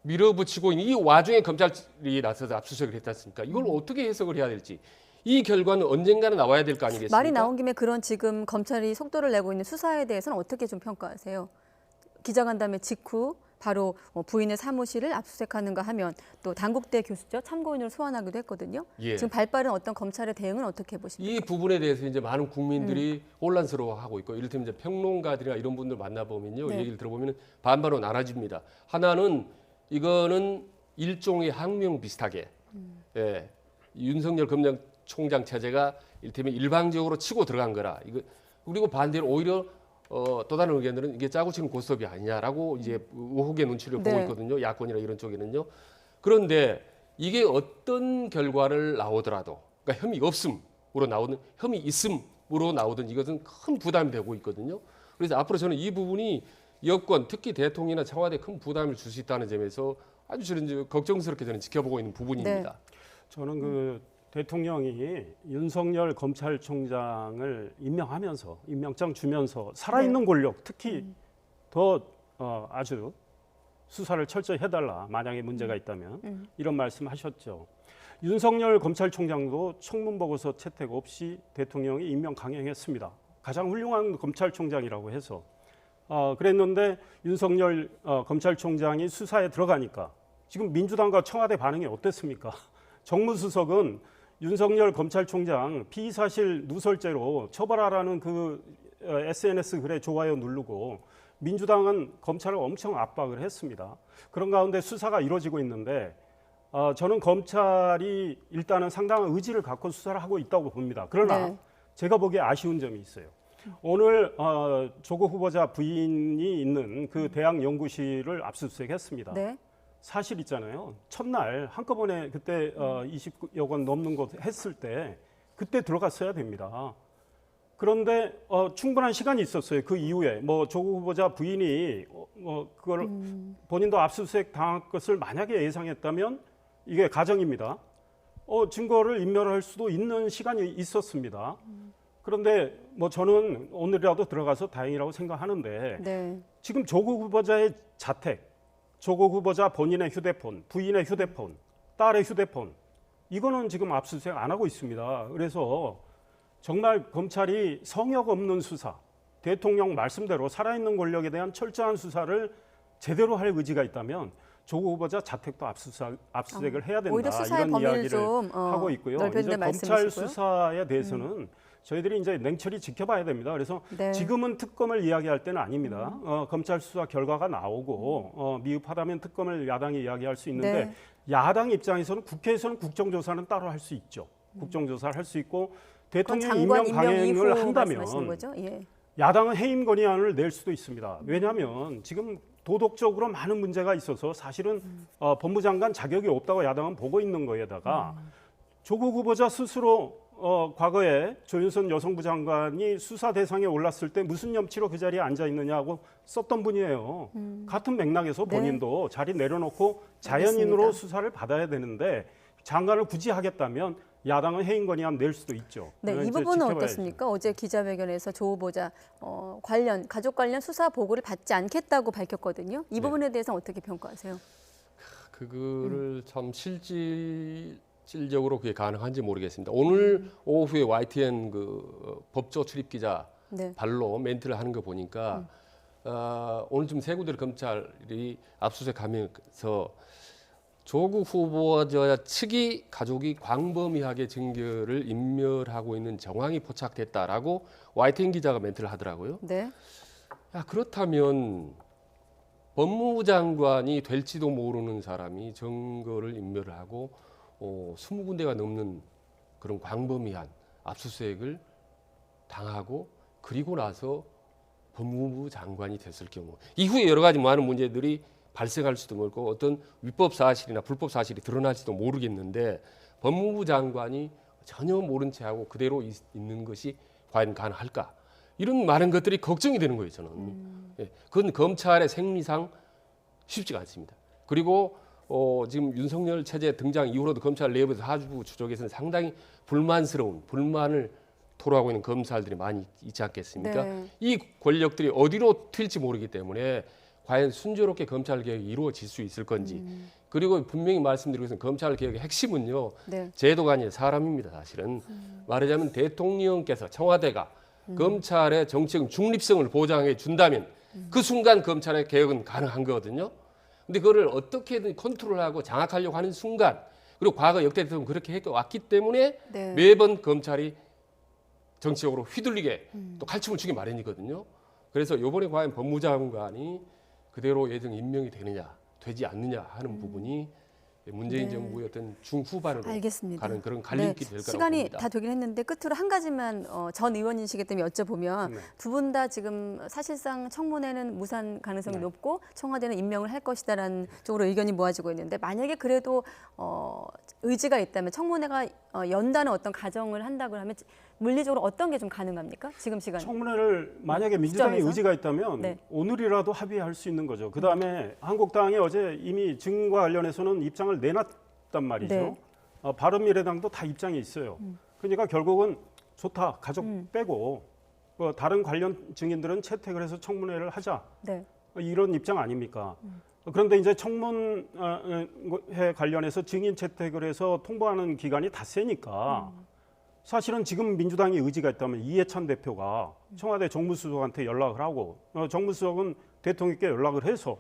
밀어붙이고 있는 이 와중에 검찰이 나서서 압수수색을 했지 않습니까? 이걸 어떻게 해석을 해야 될지 이 결과는 언젠가는 나와야 될 거 아니겠습니까? 말이 나온 김에 그런 지금 검찰이 속도를 내고 있는 수사에 대해서는 어떻게 좀 평가하세요? 기자간담회 직후 바로 부인의 사무실을 압수수색하는가 하면 또 단국대 교수죠. 참고인을 소환하기도 했거든요. 예. 지금 발빠른 어떤 검찰의 대응은 어떻게 보십니까? 이 부분에 대해서 이제 많은 국민들이 혼란스러워하고 있고 이를테면 이제 평론가들이나 이런 분들 만나보면요. 네. 얘기를 들어보면 반반으로 나눠집니다. 하나는 이거는 일종의 항명 비슷하게 예, 윤석열 검찰총장 체제가 이를테면 일방적으로 치고 들어간 거라. 이거 그리고 반대로 오히려 또 다른 의견들은 이게 짜고 치는 고스톱이 아니냐라고 이제 의혹의 눈치를 네. 보고 있거든요. 야권이나 이런 쪽에는요. 그런데 이게 어떤 결과를 나오더라도 그러니까 혐의 없음 나오는 혐의 있음으로 나오든 이것은 큰 부담이 되고 있거든요. 그래서 앞으로 저는 이 부분이 여권, 특히 대통령이나 청와대에 큰 부담을 줄 수 있다는 점에서 아주 저는 걱정스럽게 저는 지켜보고 있는 부분입니다. 네. 저는 그 대통령이 윤석열 검찰총장을 임명하면서 임명장 주면서 살아있는 권력, 특히 더 아주 수사를 철저히 해달라. 만약에 문제가 있다면 이런 말씀하셨죠. 윤석열 검찰총장도 청문보고서 채택 없이 대통령이 임명 강행했습니다. 가장 훌륭한 검찰총장이라고 해서 그랬는데 윤석열 검찰총장이 수사에 들어가니까 지금 민주당과 청와대 반응이 어땠습니까? 정무수석은 윤석열 검찰총장 피의사실 누설죄로 처벌하라는 그 SNS 글에 좋아요 누르고 민주당은 검찰을 엄청 압박을 했습니다. 그런 가운데 수사가 이루어지고 있는데 저는 검찰이 일단은 상당한 의지를 갖고 수사를 하고 있다고 봅니다. 그러나 네. 제가 보기에 아쉬운 점이 있어요. 오늘 조국 후보자 부인이 있는 그 대학 연구실을 압수수색했습니다. 네. 사실 있잖아요. 첫날 한꺼번에 그때 20여 건 넘는 것 했을 때 그때 들어갔어야 됩니다. 그런데 충분한 시간이 있었어요. 그 이후에 뭐 조국 후보자 부인이 그걸 본인도 압수수색 당할 것을 만약에 예상했다면 이게 가정입니다. 증거를 인멸할 수도 있는 시간이 있었습니다. 그런데 뭐 저는 오늘이라도 들어가서 다행이라고 생각하는데 네. 지금 조국 후보자의 자택, 조국 후보자 본인의 휴대폰, 부인의 휴대폰, 딸의 휴대폰 이거는 지금 압수수색 안 하고 있습니다. 그래서 정말 검찰이 성역 없는 수사, 대통령 말씀대로 살아있는 권력에 대한 철저한 수사를 제대로 할 의지가 있다면 조국 후보자 자택도 압수수색을 해야 된다. 오히려 수사의 이런 범위를 이야기를 좀 하고 있고요. 이제 검찰 말씀이시고요. 수사에 대해서는 저희들이 이제 냉철히 지켜봐야 됩니다. 그래서 네. 지금은 특검을 이야기할 때는 아닙니다. 검찰 수사 결과가 나오고 미흡하다면 특검을 야당이 이야기할 수 있는데 네. 야당 입장에서는 국회에서는 국정조사는 따로 할 수 있죠. 국정조사를 할 수 있고 대통령 장관 임명 강행을 말씀하시는 한다면 거죠? 예. 야당은 해임 건의안을 낼 수도 있습니다. 왜냐하면 지금 도덕적으로 많은 문제가 있어서 사실은 법무장관 자격이 없다고 야당은 보고 있는 거에다가 조국 후보자 스스로 과거에 조윤선 여성부 장관이 수사 대상에 올랐을 때 무슨 염치로 그 자리에 앉아 있느냐고 썼던 분이에요. 같은 맥락에서 본인도 자리 내려놓고 자연인으로 알겠습니다. 수사를 받아야 되는데 장관을 굳이 하겠다면 야당은 해임 건의안 낼 수도 있죠. 네, 이 이제 부분은 지켜봐야죠. 어떻습니까? 어제 기자회견에서 조 후보자 가족 관련 수사 보고를 받지 않겠다고 밝혔거든요. 이 부분에 대해서 어떻게 평가하세요? 그거를 참 실질적으로 그게 가능한지 모르겠습니다. 오늘 오후에 YTN 그 법조 출입 기자 네. 발로 멘트를 하는 거 보니까 오늘 좀 세구들 검찰이 압수수색하면서 조국 후보자 측이 가족이 광범위하게 증거를 인멸하고 있는 정황이 포착됐다라고 YTN 기자가 멘트를 하더라고요. 네. 야, 그렇다면 법무부 장관이 될지도 모르는 사람이 증거를 인멸을 하고 20군데가 넘는 그런 광범위한 압수수색을 당하고 그리고 나서 법무부 장관이 됐을 경우 이후에 여러 가지 많은 문제들이 발생할 수도 모르고 어떤 위법 사실이나 불법 사실이 드러날지도 모르겠는데 법무부 장관이 전혀 모른 채 하고 그대로 있는 것이 과연 가능할까? 이런 많은 것들이 걱정이 되는 거예요, 저는. 예, 그건 검찰의 생리상 쉽지가 않습니다. 그리고 지금 윤석열 체제 등장 이후로도 검찰 내부에서 하부 추적에서는 상당히 불만을 토로하고 있는 검사들이 많이 있지 않겠습니까? 네. 이 권력들이 어디로 튈지 모르기 때문에 과연 순조롭게 검찰 개혁이 이루어질 수 있을 건지 그리고 분명히 말씀드리고 있는 검찰 개혁의 핵심은요. 네. 제도가 아니라 사람입니다. 사실은 말하자면 대통령께서 청와대가 검찰의 정치적 중립성을 보장해 준다면 그 순간 검찰의 개혁은 가능한 거거든요. 근데 그거를 어떻게든 컨트롤하고 장악하려고 하는 순간 그리고 과거 역대 대통령 그렇게 해왔기 때문에 네. 매번 검찰이 정치적으로 휘둘리게 또 칼춤을 추기 마련이거든요. 그래서 이번에 과연 법무장관이 그대로 예정 임명이 되지 않느냐 하는 부분이 문재인 네. 정부의 어떤 중후반으로 알겠습니다. 가는 그런 갈림길이 될 거라고 시간이 봅니다. 다 되긴 했는데 끝으로 한 가지만 전 의원이시기 때문에 여쭤보면 두 분 다 지금 사실상 청문회는 무산 가능성이 높고 청와대는 임명을 할 것이다라는 쪽으로 의견이 모아지고 있는데 만약에 그래도 의지가 있다면 청문회가 연다는 어떤 가정을 한다고 하면 물리적으로 어떤 게 좀 가능합니까? 지금 시간. 청문회를 만약에 민주당이 시점에서? 의지가 있다면 네. 오늘이라도 합의할 수 있는 거죠. 그다음에 한국당이 어제 이미 증인과 관련해서는 입장을 내놨단 말이죠. 네. 바른미래당도 다 입장이 있어요. 그러니까 결국은 좋다. 가족 빼고 다른 관련 증인들은 채택을 해서 청문회를 하자. 네. 이런 입장 아닙니까? 그런데 이제 청문회 관련해서 증인 채택을 해서 통보하는 기간이 닷새니까 사실은 지금 민주당이 의지가 있다면 이해찬 대표가 청와대 정무수석한테 연락을 하고 정무수석은 대통령께 연락을 해서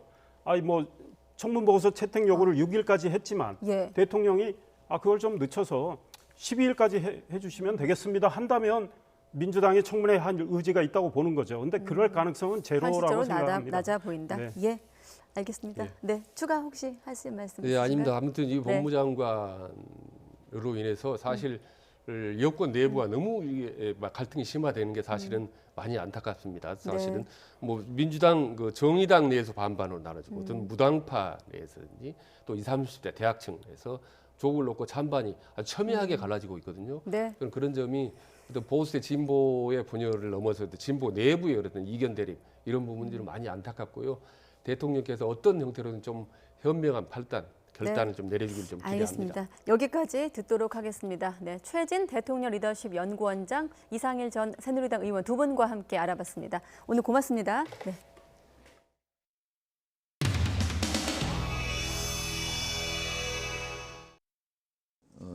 청문보고서 채택 요구를 6일까지 했지만 예. 대통령이 그걸 좀 늦춰서 12일까지 해주시면 되겠습니다 한다면 민주당이 청문회 한 의지가 있다고 보는 거죠. 그런데 그럴 가능성은 제로라고 현실적으로 생각합니다. 낮아 보인다. 네. 예, 알겠습니다. 네, 추가 혹시 하실 말씀 있으신가요? 네, 아닙니다. 아무튼 이 네. 법무장관으로 인해서 사실 여권 내부가 너무 이게 갈등이 심화되는 게 사실은 많이 안타깝습니다. 사실은 뭐 민주당 정의당 내에서 반반으로 나눠지고 어떤 무당파 내에서든지 또 20, 30대 대학층에서 족을 놓고 찬반이 아주 첨예하게 갈라지고 있거든요. 네. 그런 점이 어떤 보수의 진보의 분열을 넘어서 진보 내부의 어떤 이견 대립 이런 부분들이 많이 안타깝고요. 대통령께서 어떤 형태로든 좀 현명한 결단을 좀 내려주길 좀 기대합니다. 알겠습니다. 여기까지 듣도록 하겠습니다. 네, 최진 대통령 리더십 연구원장, 이상일 전 새누리당 의원 두 분과 함께 알아봤습니다. 오늘 고맙습니다. 네.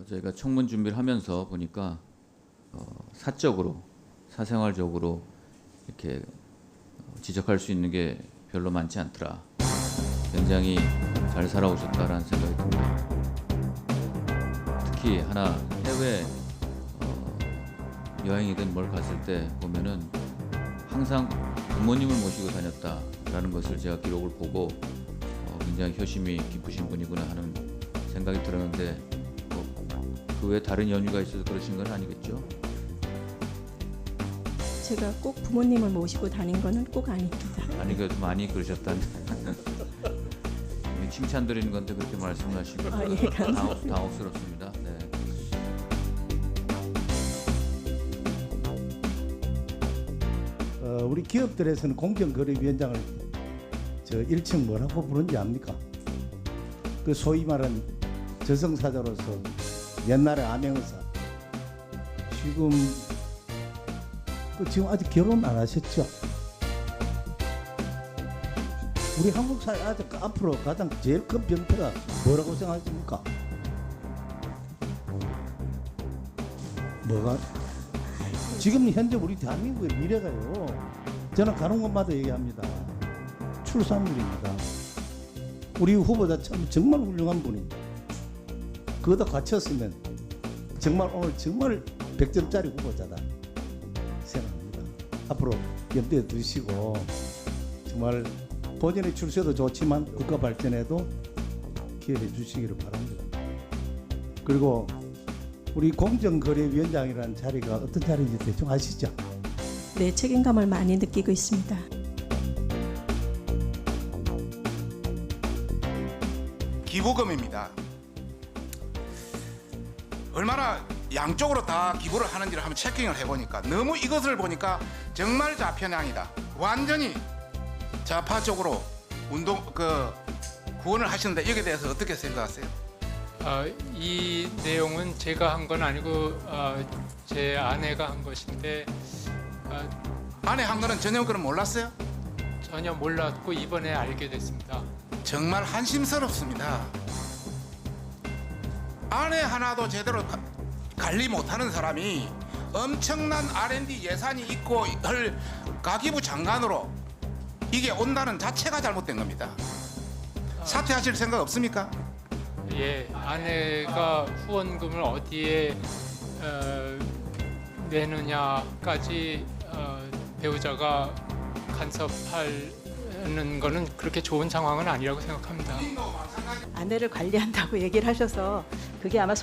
저희가 청문 준비를 하면서 보니까 사적으로, 사생활적으로 이렇게 지적할 수 있는 게 별로 많지 않더라. 굉장히 잘 살아오셨다라는 생각이 듭니다. 특히 하나 해외 여행이든 뭘 갔을 때 보면은 항상 부모님을 모시고 다녔다라는 것을 제가 기록을 보고 굉장히 효심이 깊으신 분이구나 하는 생각이 들었는데 그 외에 다른 연유가 있어서 그러신 건 아니겠죠? 제가 꼭 부모님을 모시고 다닌 거는 꼭 아닙니다. 아니 그래도 많이 그러셨다는 칭찬 드리는 건데 그렇게 말씀하시고 예, 감사합니다. 당혹스럽습니다. 네. 우리 기업들에서는 공정거래위원장을 1층 뭐라고 부르는지 압니까? 그 소위 말하는 저승사자로서 옛날에 암행의사 지금 아직 결혼 안 하셨죠? 우리 한국 사회 아직 앞으로 가장 제일 큰 병폐가 뭐라고 생각하십니까? 뭐가? 지금 현재 우리 대한민국의 미래가요. 저는 가는 곳마다 얘기합니다. 출산율입니다. 우리 후보자 참 정말 훌륭한 분이 그거다 갖췄으면 정말 오늘 정말 100점짜리 후보자다 생각합니다. 앞으로 염두에 두시고 정말 본인의 출세도 좋지만 국가 발전에도 기여해 주시기를 바랍니다. 그리고 우리 공정거래위원장이라는 자리가 어떤 자리인지 대충 아시죠? 네, 책임감을 많이 느끼고 있습니다. 기부금입니다. 얼마나 양쪽으로 다 기부를 하는지를 한번 체킹을 해보니까 너무 이것을 보니까 정말 좌편향이다. 완전히 좌파 쪽으로 구원을 하시는데 여기에 대해서 어떻게 생각하세요? 이 내용은 제가 한 건 아니고 제 아내가 한 것인데 아내 한 거는 전혀 그럼 몰랐어요? 전혀 몰랐고 이번에 알게 됐습니다. 정말 한심스럽습니다. 아내 하나도 제대로 관리 못하는 사람이 엄청난 R&D 예산이 있고 할 가기부 장관으로 이게 온다는 자체가 잘못된 겁니다. 사퇴하실 생각 없습니까? 예, 아내가 후원금을 어디에 내느냐까지 배우자가 간섭하는 거는 그렇게 좋은 상황은 아니라고 생각합니다. 아내를 관리한다고 얘기를 하셔서 그게 아마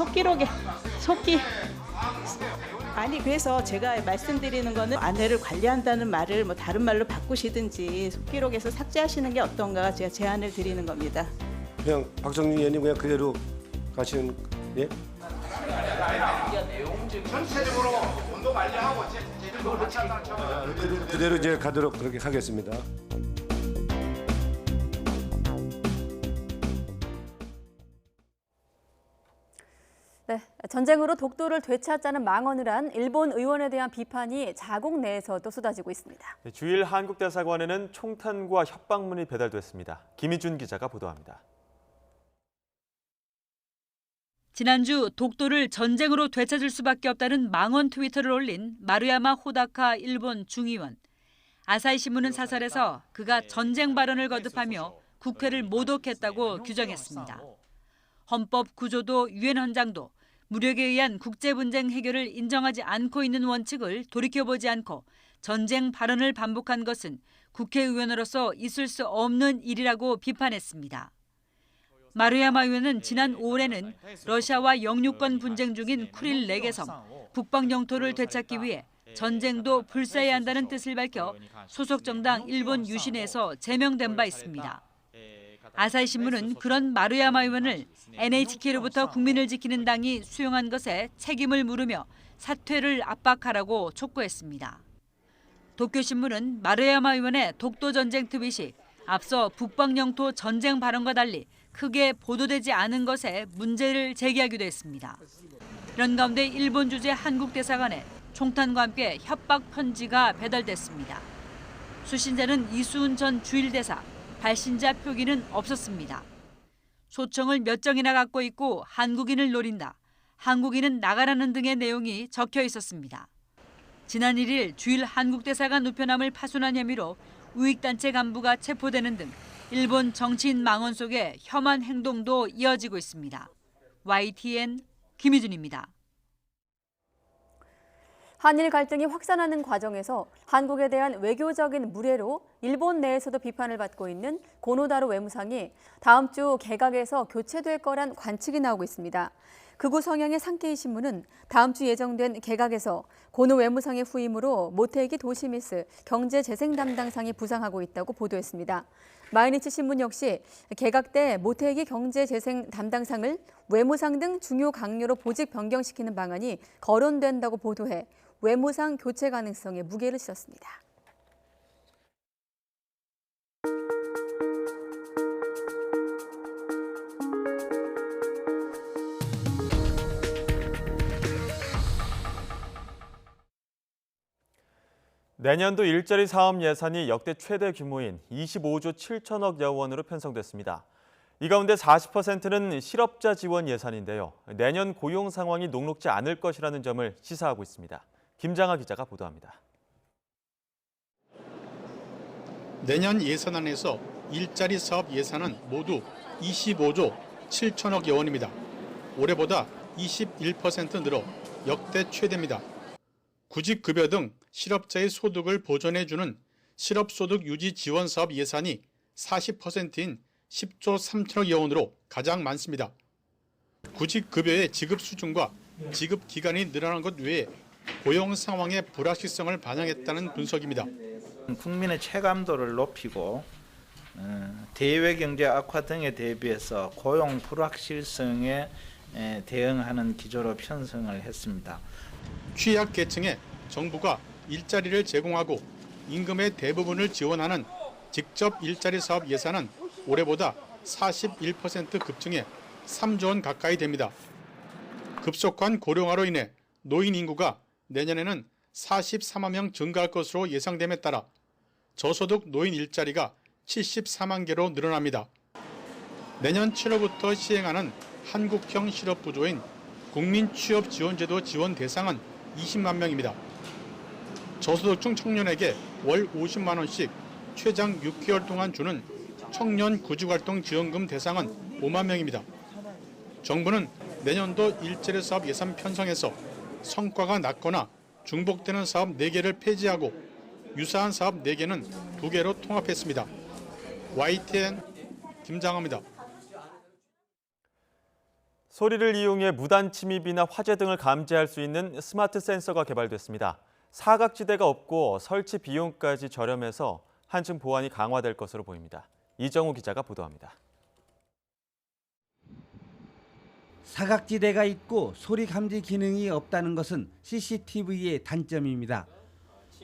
아니 그래서 제가 말씀드리는 거는 아내를 관리한다는 말을 뭐 다른 말로 바꾸시든지 속기록에서 삭제하시는 게 어떤가 제가 제안을 드리는 겁니다. 그냥 박정희 의원님 그냥 그대로 가시는 예? 전체적으로 온도 관리하고 제대로 같이 한다는 점. 그대로 이제 가도록 그렇게 하겠습니다. 네, 전쟁으로 독도를 되찾자는 망언을 한 일본 의원에 대한 비판이 자국 내에서도 쏟아지고 있습니다. 주일 한국대사관에는 총탄과 협박문이 배달됐습니다. 김희준 기자가 보도합니다. 지난주 독도를 전쟁으로 되찾을 수밖에 없다는 망언 트위터를 올린 마루야마 호다카 일본 중의원. 아사히 신문은 사설에서 그가 전쟁 발언을 거듭하며 국회를 모독했다고 규정했습니다. 헌법 구조도 유엔 헌장도 무력에 의한 국제 분쟁 해결을 인정하지 않고 있는 원칙을 돌이켜보지 않고 전쟁 발언을 반복한 것은 국회의원으로서 있을 수 없는 일이라고 비판했습니다. 마루야마 의원은 지난 5월에는 러시아와 영유권 분쟁 중인 쿠릴 내개성, 북방 영토를 되찾기 위해 전쟁도 불사해야 한다는 뜻을 밝혀 소속 정당 일본 유신에서 제명된 바 있습니다. 아사히 신문은 그런 마루야마 의원을 NHK로부터 국민을 지키는 당이 수용한 것에 책임을 물으며 사퇴를 압박하라고 촉구했습니다. 도쿄신문은 마루야마 의원의 독도 전쟁 트윗이 앞서 북방 영토 전쟁 발언과 달리 크게 보도되지 않은 것에 문제를 제기하기도 했습니다. 이런 가운데 일본 주재 한국대사관에 총탄과 함께 협박 편지가 배달됐습니다. 수신자는 이수훈 전 주일대사, 발신자 표기는 없었습니다. 소청을 몇 정이나 갖고 있고 한국인을 노린다, 한국인은 나가라는 등의 내용이 적혀 있었습니다. 지난 1일 주일 한국대사관 우편함을 파손한 혐의로 우익단체 간부가 체포되는 등 일본 정치인 망언 속에 혐한 행동도 이어지고 있습니다. YTN 김희준입니다. 한일 갈등이 확산하는 과정에서 한국에 대한 외교적인 무례로 일본 내에서도 비판을 받고 있는 고노다로 외무상이 다음 주 개각에서 교체될 거란 관측이 나오고 있습니다. 극우 성향의 산케이 신문은 다음 주 예정된 개각에서 고노 외무상의 후임으로 모테기 도시미스 경제재생 담당상이 부상하고 있다고 보도했습니다. 마이니치 신문 역시 개각 때 모테기 경제재생 담당상을 외무상 등 중요 강요로 보직 변경시키는 방안이 거론된다고 보도해 외무상 교체 가능성에 무게를 실었습니다. 내년도 일자리 사업 예산이 역대 최대 규모인 25조 7천억 여원으로 편성됐습니다. 이 가운데 40%는 실업자 지원 예산인데요. 내년 고용 상황이 녹록지 않을 것이라는 점을 시사하고 있습니다. 김장하 기자가 보도합니다. 내년 예산안에서 일자리 사업 예산은 모두 25조 7천억여 원입니다. 올해보다 21% 늘어 역대 최대입니다. 구직급여 등 실업자의 소득을 보전해주는 실업소득 유지 지원 사업 예산이 40%인 10조 3천억여 원으로 가장 많습니다. 구직급여의 지급 수준과 지급 기간이 늘어난 것 외에 고용 상황의 불확실성을 반영했다는 분석입니다. 국민의 체감도를 높이고 대외 경제 악화 등에 대비해서 고용 불확실성에 대응하는 기조로 편성을 했습니다. 취약계층에 정부가 일자리를 제공하고 임금의 대부분을 지원하는 직접 일자리 사업 예산은 올해보다 41% 급증해 3조 원 가까이 됩니다. 급속한 고령화로 인해 노인 인구가 내년에는 44만 명 증가할 것으로 예상됨에 따라 저소득 노인 일자리가 74만 개로 늘어납니다. 내년 7월부터 시행하는 한국형 실업부조인 국민취업지원제도 지원 대상은 20만 명입니다. 저소득층 청년에게 월 50만 원씩 최장 6개월 동안 주는 청년 구직활동 지원금 대상은 5만 명입니다. 정부는 내년도 일자리 사업 예산 편성에서 성과가 낮거나 중복되는 사업 4개를 폐지하고 유사한 사업 4개는 2개로 통합했습니다. YTN 김장하입니다. 소리를 이용해 무단 침입이나 화재 등을 감지할 수 있는 스마트 센서가 개발됐습니다. 사각지대가 없고 설치 비용까지 저렴해서 한층 보안이 강화될 것으로 보입니다. 이정우 기자가 보도합니다. 사각지대가 있고 소리 감지 기능이 없다는 것은 CCTV의 단점입니다.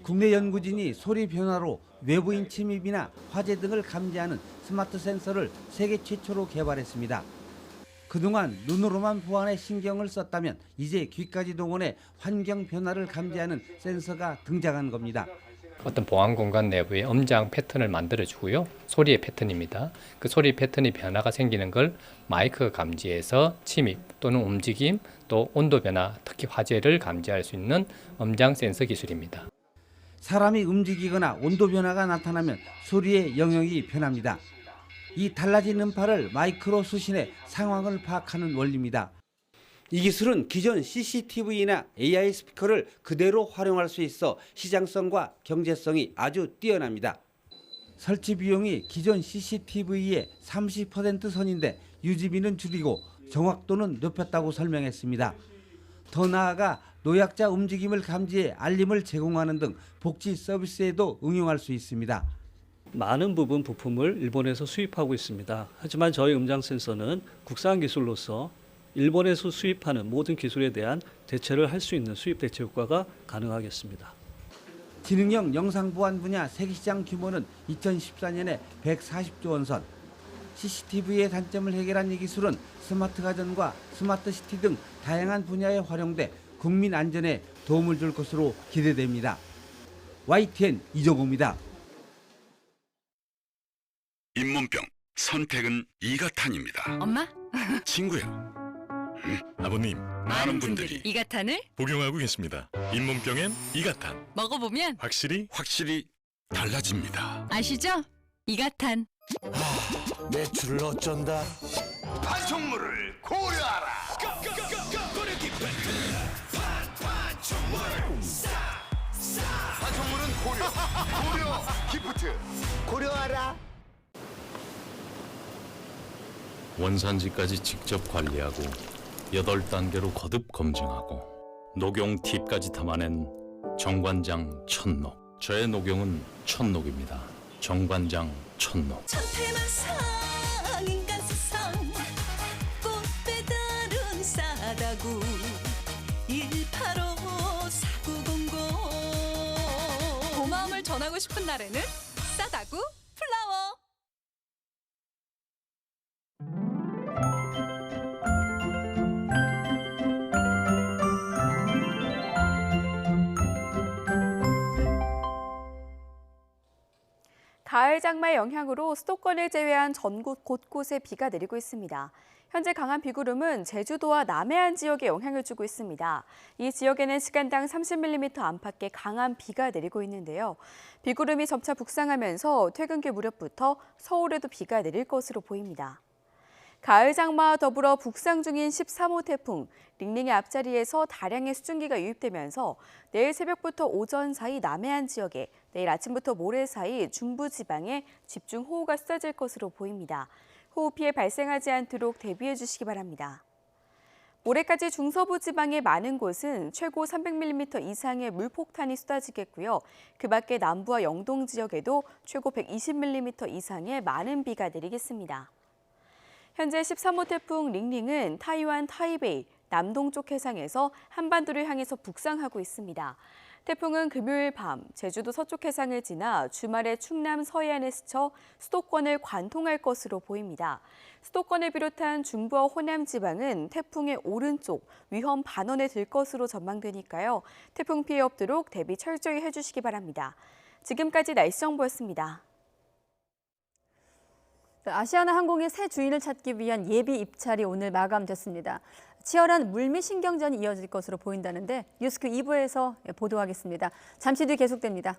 국내 연구진이 소리 변화로 외부인 침입이나 화재 등을 감지하는 스마트 센서를 세계 최초로 개발했습니다. 그동안 눈으로만 보안에 신경을 썼다면 이제 귀까지 동원해 환경 변화를 감지하는 센서가 등장한 겁니다. 어떤 보안 공간 내부에 음장 패턴을 만들어주고요. 소리의 패턴입니다. 그 소리 패턴이 변화가 생기는 걸 마이크가 감지해서 침입 또는 움직임 또 온도 변화, 특히 화재를 감지할 수 있는 음장 센서 기술입니다. 사람이 움직이거나 온도 변화가 나타나면 소리의 영역이 변합니다. 이 달라진 음파를 마이크로 수신해 상황을 파악하는 원리입니다. 이 기술은 기존 CCTV나 AI 스피커를 그대로 활용할 수 있어 시장성과 경제성이 아주 뛰어납니다. 설치 비용이 기존 CCTV의 30% 선인데 유지비는 줄이고 정확도는 높였다고 설명했습니다. 더 나아가 노약자 움직임을 감지해 알림을 제공하는 등 복지 서비스에도 응용할 수 있습니다. 많은 부분 부품을 일본에서 수입하고 있습니다. 하지만 저희 음장 센서는 국산 기술로서 일본에서 수입하는 모든 기술에 대한 대체를 할 수 있는 수입 대체 효과가 가능하겠습니다. 지능형 영상 보안 분야 세계시장 규모는 2014년에 140조 원 선. CCTV의 단점을 해결한 이 기술은 스마트 가전과 스마트 시티 등 다양한 분야에 활용돼 국민 안전에 도움을 줄 것으로 기대됩니다. YTN 이정호입니다. 잇몸병 선택은 이가탄입니다. 엄마? 친구야. 아버님, 많은 분들이 이가탄을 복용하고 계십니다. 잇몸병엔 이가탄. 먹어보면 확실히 달라집니다. 아시죠? 이가탄. 매출을 어쩐다. 판촉물을 고려하라. 판촉물은 고려 기프트 고려하라. 원산지까지 직접 관리하고 8단계로 거듭 검증하고 녹용 팁까지 담아낸 정관장 천녹. 저의 녹용은 천녹입니다. 정관장 천녹. 천태만상 인간세상 꽃배달은 싸다구 1854900 고마움을 전하고 싶은 날에는 싸다구 플라워. 가을 장마의 영향으로 수도권을 제외한 전국 곳곳에 비가 내리고 있습니다. 현재 강한 비구름은 제주도와 남해안 지역에 영향을 주고 있습니다. 이 지역에는 시간당 30mm 안팎의 강한 비가 내리고 있는데요. 비구름이 점차 북상하면서 퇴근길 무렵부터 서울에도 비가 내릴 것으로 보입니다. 가을 장마와 더불어 북상 중인 13호 태풍 링링의 앞자리에서 다량의 수증기가 유입되면서 내일 새벽부터 오전 사이 남해안 지역에, 내일 아침부터 모레 사이 중부지방에 집중호우가 쏟아질 것으로 보입니다. 호우 피해 발생하지 않도록 대비해 주시기 바랍니다. 모레까지 중서부 지방의 많은 곳은 최고 300mm 이상의 물폭탄이 쏟아지겠고요. 그 밖에 남부와 영동 지역에도 최고 120mm 이상의 많은 비가 내리겠습니다. 현재 13호 태풍 링링은 타이완 타이베이 남동쪽 해상에서 한반도를 향해서 북상하고 있습니다. 태풍은 금요일 밤 제주도 서쪽 해상을 지나 주말에 충남 서해안에 스쳐 수도권을 관통할 것으로 보입니다. 수도권을 비롯한 중부와 호남 지방은 태풍의 오른쪽 위험 반원에 들 것으로 전망되니까요. 태풍 피해 없도록 대비 철저히 해주시기 바랍니다. 지금까지 날씨 정보였습니다. 아시아나 항공의 새 주인을 찾기 위한 예비 입찰이 오늘 마감됐습니다. 치열한 물밑 신경전이 이어질 것으로 보인다는데 뉴스큐 2부에서 보도하겠습니다. 잠시 뒤 계속됩니다.